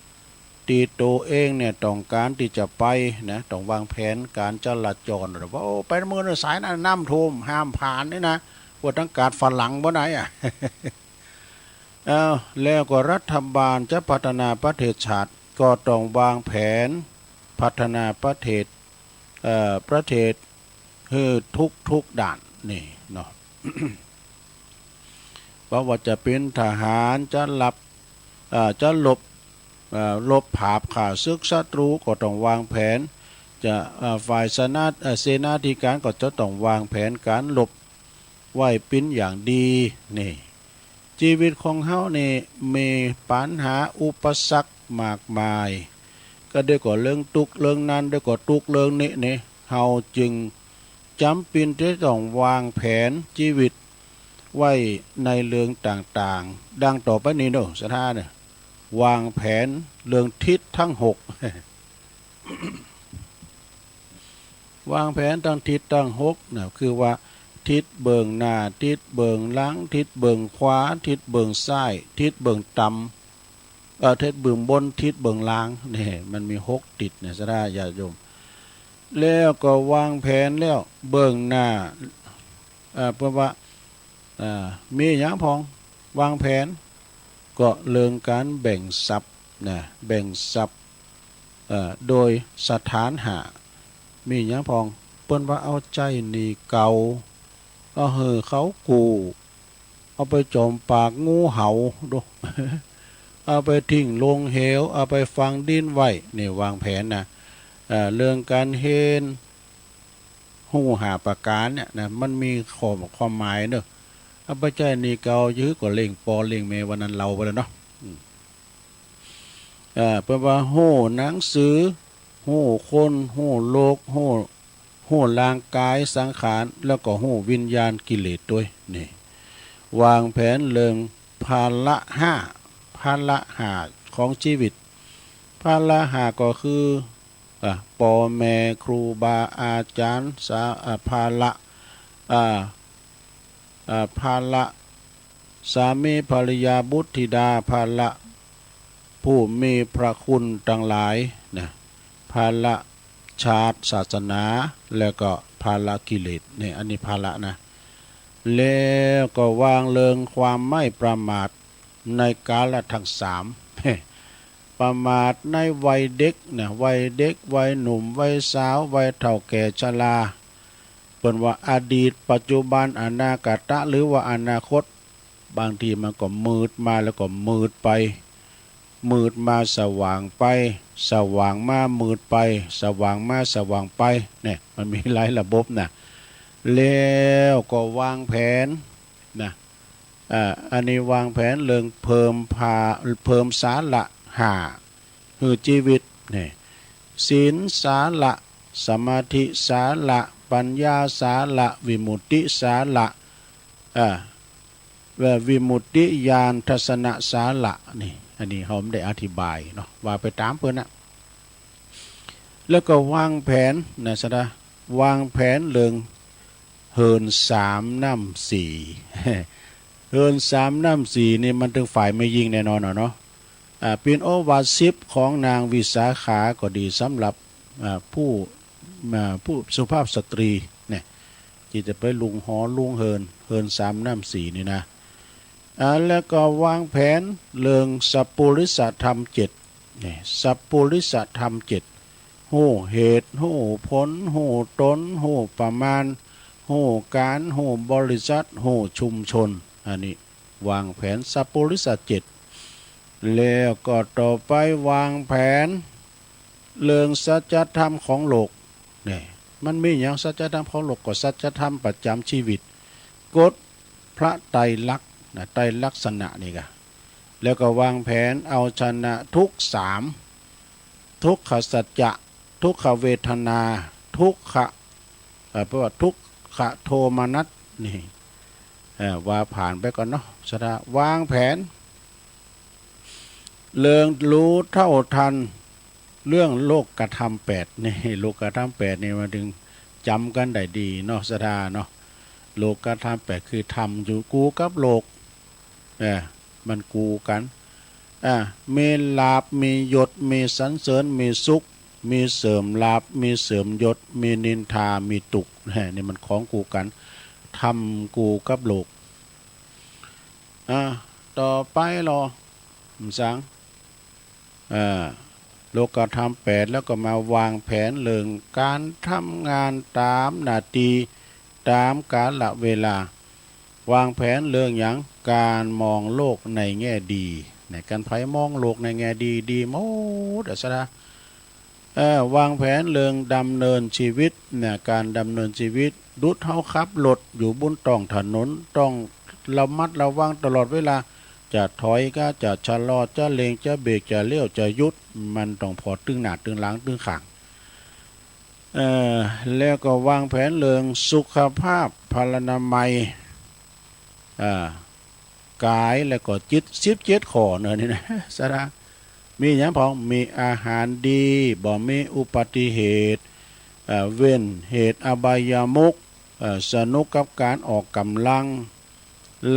ๆ เต ตีตัวเองเนี่ยต้องการที่จะไปนะต้องวางแผนการจราจรหรือว่าโอ้ไปเมืองสายนั้นน้ำท่วมห้ามผ่านนี่นะพวกทั้งการฝรั่งบ่ไหนอ่ะ แล้วก็รัฐบาลจะพัฒนาประเทศชาติก็ต้องวางแผนพัฒนาประเทศให้ทุกด่านนี่เนาะ เพราะว่าจะเป็นทหารจะลบผาบข่าศึกศัตรูก็ต้องวางแผนจะฝ่ายเสนาธิการก็จะต้องวางแผนการลบไว้เป็นอย่างดีนี่ชีวิตของเฮานี่มีปัญหาอุปสรรคมากมายก็ได้ก่อเรื่องทุกเรื่องนั้นได้ก่อทุกเรื่องนี้เฮาจึงจำเป็นที่ต้องวางแผนชีวิตไว้ในเรื่องต่างๆดังต่อไปนี้เนาะสถานเนี่ยวางแผนเรื่องทิศทั้ง6 วางแผนทั้งทิศทั้ง6นะคือว่าทิศเบิงหน้าทิศเบิงหลังทิศเบิงขวาทิศเบิงซ้ายทิศเบิงต่ำทิศเบิงบนทิศเบิงล่างนี่มันมี6ทิศเนี่ยสถานญาติโยมแล้วก็วางแผนแล้วเบิงหน้าเพราะว่ามีอย่างพองวางแผนก็เรื่องการแบ่งทรัพย์นะแบ่งทรัพย์โดยสถานหามีอย่างพองเปิ้นว่าเอาใจนี่เก่าเอาเขากูเอาไปจมปากงูเห่าดู เอาไปทิ้งลงเหวเอาไปฝังดินไว้นี่วางแผนนะเรื่องการเฮ็ดหูหาประการเนี่ยนะมันมีความหมายเนอะเอาไปใจนี่เก่ายื้อกว่าเล่งปอเล่งเมวันนั้นเราไปแล้วเนาะเพื่อว่าหูหนังสือหูคนหูโลกหูร่างกายสังขารแล้วก็หูวิญญาณกิเลสด้วยนี่วางแผนเรื่องภาระ5ของชีวิตภาระ5ก็คือพ่อแม่ครูบาอาจารย์ภาระสามีภรรยาบุตรธิดาภาระผู้มีพระคุณทั้งหลายนะภาระชาติศาสนาแล้วก็ภาระกิเลสนี่อันนี้ภาระนะแล้วก็วางเรื่องความไม่ประมาทในกาลทั้ง3 ประมาทในวัยเด็กนะวัยเด็กวัยหนุ่มวัยสาววัยเฒ่าแก่ชราเป็นว่าอดีตปัจจุบันอนาคตหรือว่าอนาคตบางทีมันก็มืดมาแล้วก็มืดไปมืดมาสว่างไปสว่างมามืดไปสว่างมาสว่างไปเนี่ยมันมีหลายระบบนะแล้วก็วางแผนนะอันนี้วางแผนเรื่องเพิ่มสาระคือชีวิตนี่ศีลสาระสมาธิสาระปัญญาสาระวิมุตติสาระวิมุตติญาณทัศนสาระนี่อันนี้เขาไม่ได้อธิบายเนาะว่าไปตามเพิ่นนะแล้วก็วางแผนนะสะวางแผนเรื่องเหิน3 น้ำ 4 เหิน3 น้ำ 4นี่มันถึงฝ่ายไม่ยิงแน่นอนเนาะเป็นโอวาสิบของนางวิสาขาก็ดีสำหรับผู้สุภาพสตรีเนี่ยที่จะไปลุงหอลุงเหิน3 น้ำ 4นี่นะแล้วก็วางแผนเรื่องสัพปุริสธรรม7นี่สัพปุริสธรรม7หูเหตุหูผลหูตนหูประมาณหูการหูบริษัทหูชุมชนอันนี้วางแผนสัพปุริส7แล้วก็ต่อไปวางแผนเรื่องสัจธรรมของโลกนี่มันมีอย่างสัจธรรมของโลกก็สัจธรรมประจำชีวิตกฎพระไตรลักษณ์ไตรลักษณะนี่ก็แล้วก็วางแผนเอาชนะทุก3ทุกขสัจจะทุกขเวทนาทุกขเพราะว่าทุกขโทมนัสนี่ว่าผ่านไปก่อนเนาะสดาวางแผนเรื่องรู้เท่าทันเรื่องโลกกระทำ8นี่โลกกระทำ8นี่มาถึงจำกันได้ดีเนาะสดาเนาะโลกกระทำ8คือทำอยู่กูกับโลกมันกูกัน มีลาภมียศมีสรรเสริญมีสุขมีเสริมลาภมีเสริมยศมีนินทามีตุกนี่มันของกูกันทำกูกับโลกต่อไปรอสังโลกธรรม8แล้วก็มาวางแผนเรื่องการทำงานตามนาทีตามกาลเวลาวางแผนเรื่องอย่างการมองโลกในแง่ดีในการไผมองโลกในแง่ดีดีหมดสนะวางแผนเรื่องดำเนินชีวิตเนี่ยการดำเนินชีวิตดุจเฮาขับรถอยู่บนท้องถนนต้องระมัดระวังตลอดเวลาจะถอยก็จะชะลอจะเล็งจะเบรกจะเลี้ยวจะยุดมันต้องพอตึงหน้าตึงหลังตึงข้างแล้วก็วางแผนเรื่องสุขภาพพลานามัยกายแล้วก็จิต17ข้อเนอะนี่นะสาระมีอย่างพอมีอาหารดีบ่มีอุบัติเหตุเว้นเหตุอบายามุขสนุกกับการออกกำลัง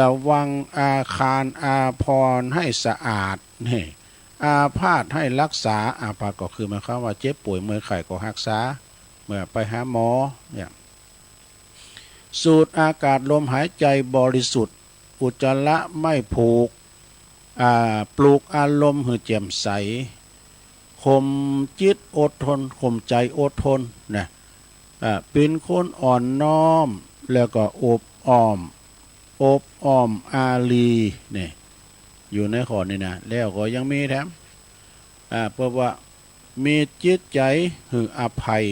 ระวังอาคารอาภรณ์ให้สะอาดนี่อาพาธให้รักษาอาพาธก็คือหมายความว่าเจ็บป่วยเมื่อไข้ก็รักษาเมื่อไปหาหมอเนี่ยสูดอากาศลมหายใจบริสุทธิ์อุจจาระไม่ผูกปลูกอารมณ์ให้แจ่มใสข่มจิตอดทนข่มใจอดทนนะเป็นคนอ่อนน้อมแล้วก็อบอ้อมอารีเนี่ยอยู่ในข้อนี้นะแล้วก็ยังมีแถมเพราะว่ามีจิตใจหึงอภัย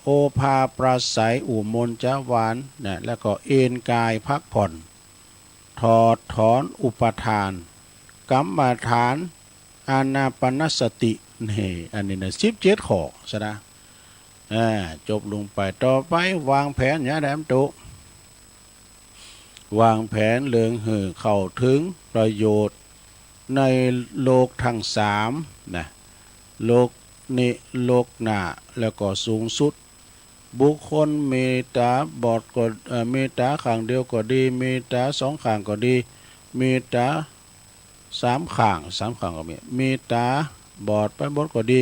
โอภาปราศัยอุมนจหวานนะแล้วก็เอนกายพักผ่อนถอดถอนอุปทานกรรมฐานอานาปนสตินี่อันนี้นะ17ข้อซะนะจบลงไปต่อไปวางแผนอย่างแหลมตุวางแผนเรื่องเข้าถึงประโยชน์ในโลกทั้ง3นะโลกนี้โลกหน้าแล้วก็สูงสุดบุคคลมีตาบอดก็มีตาข้างเดียวก็ดีมีตา2ข้างก็ดีมีตา3ข้างก็มีตาบอดไปบดก็ดี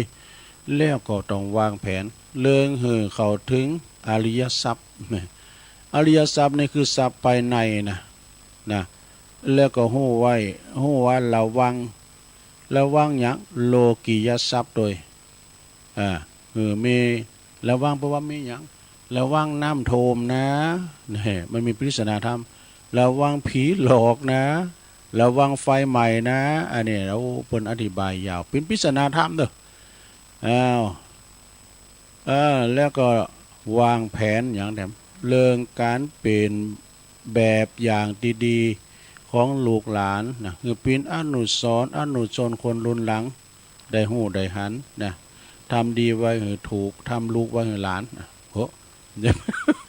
แล้วก็ต้องวางแผนเรื่องเข้าถึงอริยทรัพย์อริยทรัพย์นี่คือทรัพย์ภายในนะแล้วก็หู้ว่าระวังอย่างโลกิยทรัพย์โดยมีระวังเพราะว่ามีอย่างระวังน้ำโทมนะนี่มันมีปริศนาธรรมระวังผีหลอกนะระวังไฟใหม่นะอันนี้เราเพิ่นอธิบายยาวเป็นปริศนาธรรมเด้อแล้วก็วางแผนอย่างแถมเรื่องการเป็นแบบอย่างดีๆของลูกหลานนะคือเป็นอนุสรณ์อนุชนคนรุ่นหลังได้หู้ได้หันนะทำดีไว้ให้ถูกทำลูกไว้ให้หลานโห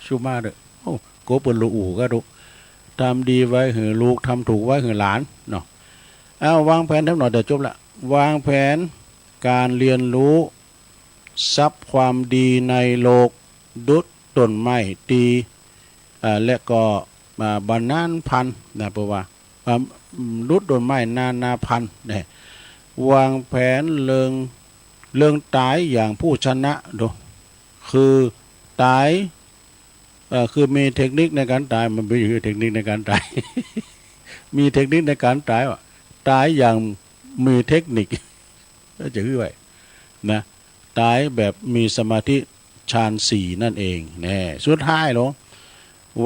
ชูมาเด้อโอ้โกเปิลลูอูก็ดูทำดีไว้ให้ลูกทำถูกไว้ให้หลานเนาะวางแผนทั้งหน่อยเดี๋ยวจบละวางแผนการเรียนรู้ทรัพย์ความดีในโลกดุจต้นไม้ตีและก็บานานพันนะเพราะว่าดุจต้นไม้นาพันเนี่ยวางแผนเรื่องตายอย่างผู้ชนะดูคือตายคือมีเทคนิคในการตายมันไม่ใช่เทคนิคในการตาย มีเทคนิคในการตายว่าตายอย่างมีเทคนิคจะคือไว้นะตายแบบมีสมาธิฌาน4นั่นเองแน่สุดท้ายหรอ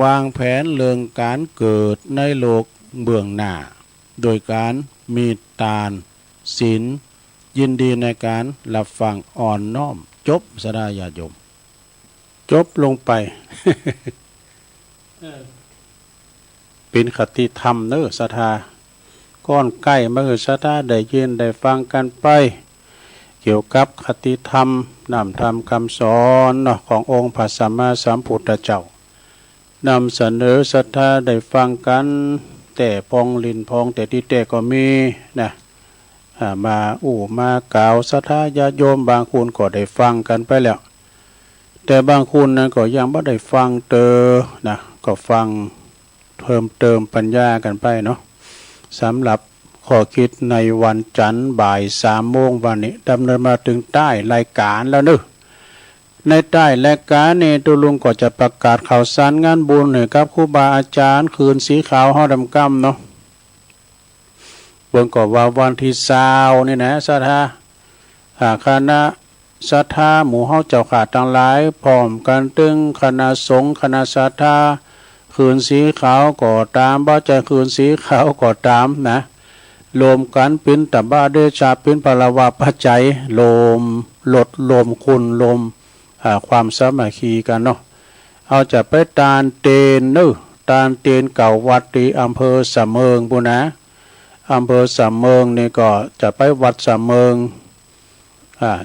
วางแผนเรื่องการเกิดในโลกเบื้องหน้าโดยการมีทานศีลยินดีในการรับฟังอ่อนน้อมจบสดาญาโยมจบลงไป เป็นคติธรรมเนอศรัทธาก้อนใกล้มาคือศรัทธาได้ยินได้ฟังกันไปเกี่ยวกับคติธรรมนำธรรมคำสอนขององค์พระสัมมาสัมพุทธเจ้านำเสนอศรัทธาได้ฟังกันแต่พองลินพองแต่ที่แต่ก็มีนะมามากล่าวศรัทธาญาโยมบางคนก็ได้ฟังกันไปแล้วแต่บางคนนั้นก็ยังไม่ได้ฟังก็ฟังเพิ่มเติมปัญญากันไปเนาะสำหรับค ข้อคิดในวันจันทร์บ่าย3 โมงวันนี้ดำเนินมาถึงใต้รายการแล้วเนอะในใต้รายการนี่ตุลุงก็จะประกาศข่าวสารงานบุญให้กับครูบาอาจารย์คืนสีขาวห่อดำกำเนาะเบิ่งก็ว่าวันที่20นี่นะศรัทธาคณะศรัทธาหมู่เฮาเจ้าขาดทั้งหลายพร้อมกันตึงคณะสงฆ์คณะศรัทธาคืนสีขาวก็ตามบ่ใจคืนสีขาวก็ตามนะรวมกันเป็นตบะเดชาเป็นพลวะปัจจัยลมลดลมคุณลมความสามัคคีกันเนาะเอาจะไปตานเตนเนอะตานเตนเก่าวัดที่อำเภอสะเมิงบุนะอำเภอสะเมิงนี่ก็จะไปวัดสะเมิง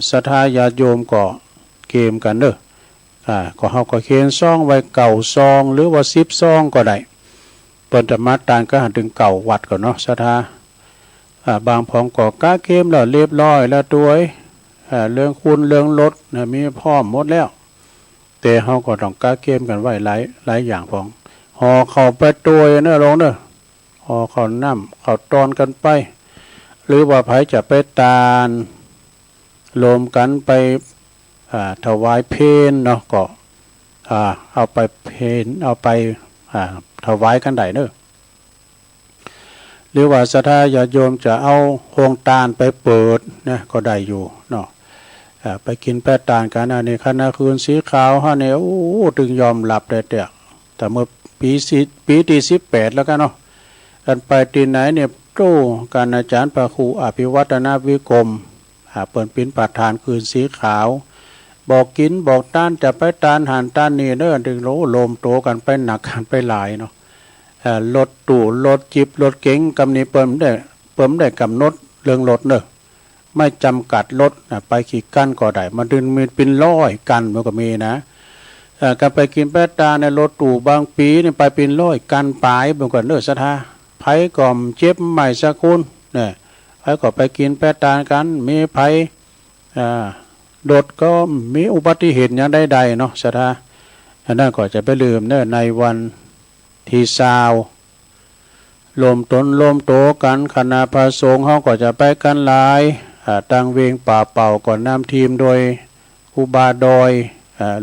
ศรัทธาญาติโยมก็เกมกันเนอะก็เฮาก็เขียนซองไว้เก่าซองหรือว่า10 ซองก็ได้เปิ้นจะมาตานก็หันถึงเก่าวัดก่อนเนาะศรัทธาบางพองก็ก้าเกมแล้วเรียบร้อยแล้วตัวเรื่องคุณเรื่องรถมีพร้อมหมดแล้วแต่เฮาก็ต้องก้าเกมกันไว้หลายอย่างพองห่อเข้าไปตัวเนอะลงเนอะห่อเข้าน้ำเข้าตอนกันไปหรือว่าไผจะไปตานรวมกันไปถวายเพลเนาะก็เอาไปเพลเอาไปถวายกันได้เนอะหรือว่าศรัทธาญาติโยมจะเอาโครงตาลไปเปิดนะก็ได้อยู่เนาะไปกินแป้ตาลกันอันนี้คณะคืนสีขาวฮะเนี่ยโอ้ถึงยอมหลับได้แต่เมื่อปีที่18แล้วกันเนาะกันไปที่ไหนเนี่ยโตการอาจารย์พระครูอภิวัฒนวิกรมเปิดเป็นประธานคืนสีขาวบอกกินบอกต้านจะไปต้านหันต้านนี่เด้อถึงโลมโตกันไปหนักกันไปหลายเนาะรถตู้รถจิบรถเก๋งกำนี้เปิ่มได้กำหนดเรื่องรถเนอะไม่จำกัดรถไปขี่กั้นก็ได้มันดึงมีเป็น100 กันมันก็มีนะการไปกินแป้ตาในรถตู้บางปีนี่ไปเป็น100 กันปลายมันก็เนอะศรัทธาไผก่อมเจ็บใหม่สักคนเนี่ยไผก็ไปกินแป้ตากันมีไผรถก็มีอุบัติเหตุอย่างใดๆเนาะศรัทธาอันนั้นก็จะไปลืมเนอะในวันที่ลมตนลมโตกันคณะพระสงฆ์เขาก็จะไปกันหลายตั้งเวงป่าเป่าก่อนนำทีมโดยครูบาดอย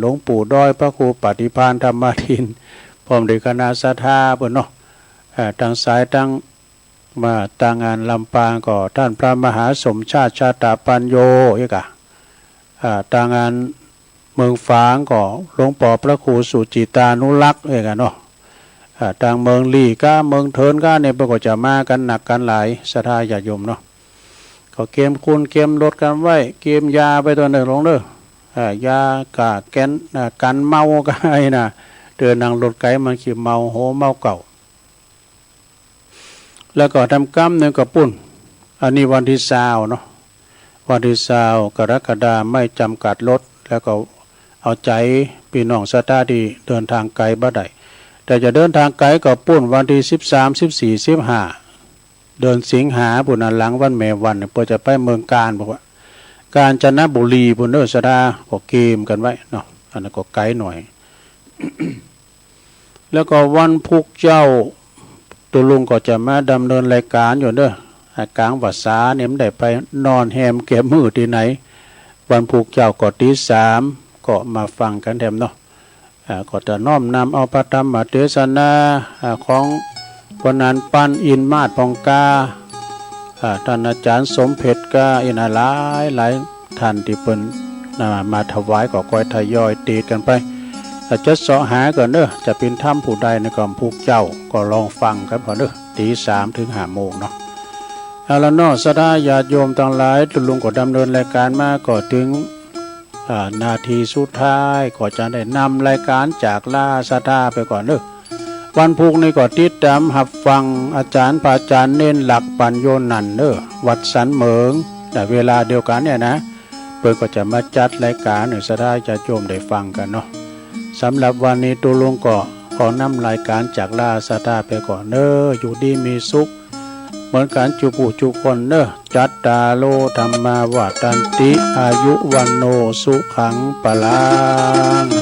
หลวงปู่ดอยพระครูปฏิภาณธรรมทินพร้อมด้วยคณะศรัทธาเพิ่นเนาะทางสายทางมาทางงานลำปางก็ท่านพระมหาสมชาติชาตปัญโยอีกทางงานเมืองฝางก็หลวงปู่พระครูสุจิตานุรักษ์อีกเนาะทางเมืองลี่ก้าเมืองเทินก้าเนี่ยก็จะมากันหนักกันหลายศรัทธาญาติโยมเนาะก็เกมคุณเกมลดกันไว้เกมยาไปตัวหนึ่งลงเด้อยากะแกนกันเมาก็ไอ้น่ะเดินนั่งรถไกมันขี่เมาโหเมาเก่าแล้วก็ทำกรรมหนึ่งกับปุ่นอันนี้วันที่20เนาะวันที่20กรกฎาคมไม่จำกัดรถแล้วก็เอาใจพี่น้องศรัทธาที่เดินทางไกลบ่ได้แต่จะเดินทางไกลก็ปุ่นวันที่13 14 15เดินสิงหาปุ่นหลังวันแม่วันเพื่อจะไปเมืองการบอกว่ากาญจนบุรีปุ่นเด้อศรัทธาก็เกมกันไว้เนาะอันนั้นก็ไกลหน่อย แล้วก็วันพุกเจ้าตัวลุงก็จะมาดำเนินรายการอยู่เด้อกลางวัดสาเนี่ยไม่ได้ไปนอนแฮมเก็บมือที่ไหนวันพุกเจ้าก็ตี3ก็มาฟังกันแถมเนาะก็จะน้อมนำเอาพระธรรมเทศนาของคนนั้นปันอินมาศพองกาท่านอาจารย์สมเพชรก็อินหลายท่านที่เป็นมาถวายก็คอยทยอยตีกันไปจะเสาะหาก่อนเด้อจะเป็นถ้ำผู้ใดในกล่อมพุกเจ้าก็ลองฟังกันพอเด้อตี3 ถึง 5 โมงเนาะเอาละเนาะศรัทธาญาติโยมทั้งหลายตุลุงก็ดำเนินรายการมาก็ถึงนาทีสุดท้ายก็จะได้นำรายการจากลาศรัทธาไปก่อนเด้อวันพุกนี้ก็ติดตามหับฟังอาจารย์พระอาจารย์เน้นหลักปัญโยนันเด้อวัดสันเหมิงแต่เวลาเดียวกันเนี่ยนะเพิ่นก็จะมาจัดรายการให้ศรัทธาญาติโยมได้ฟังกันเนาะสำหรับวันนี้ตุลุงก็ขอนำรายการจากลาศรัทธาไปก่อนเด้ออยู่ดีมีสุขเหมือนกันจุปุจุคนเนอะจัตตาโลธรรมาวาตันติอายุวันโนสุขังปะลัง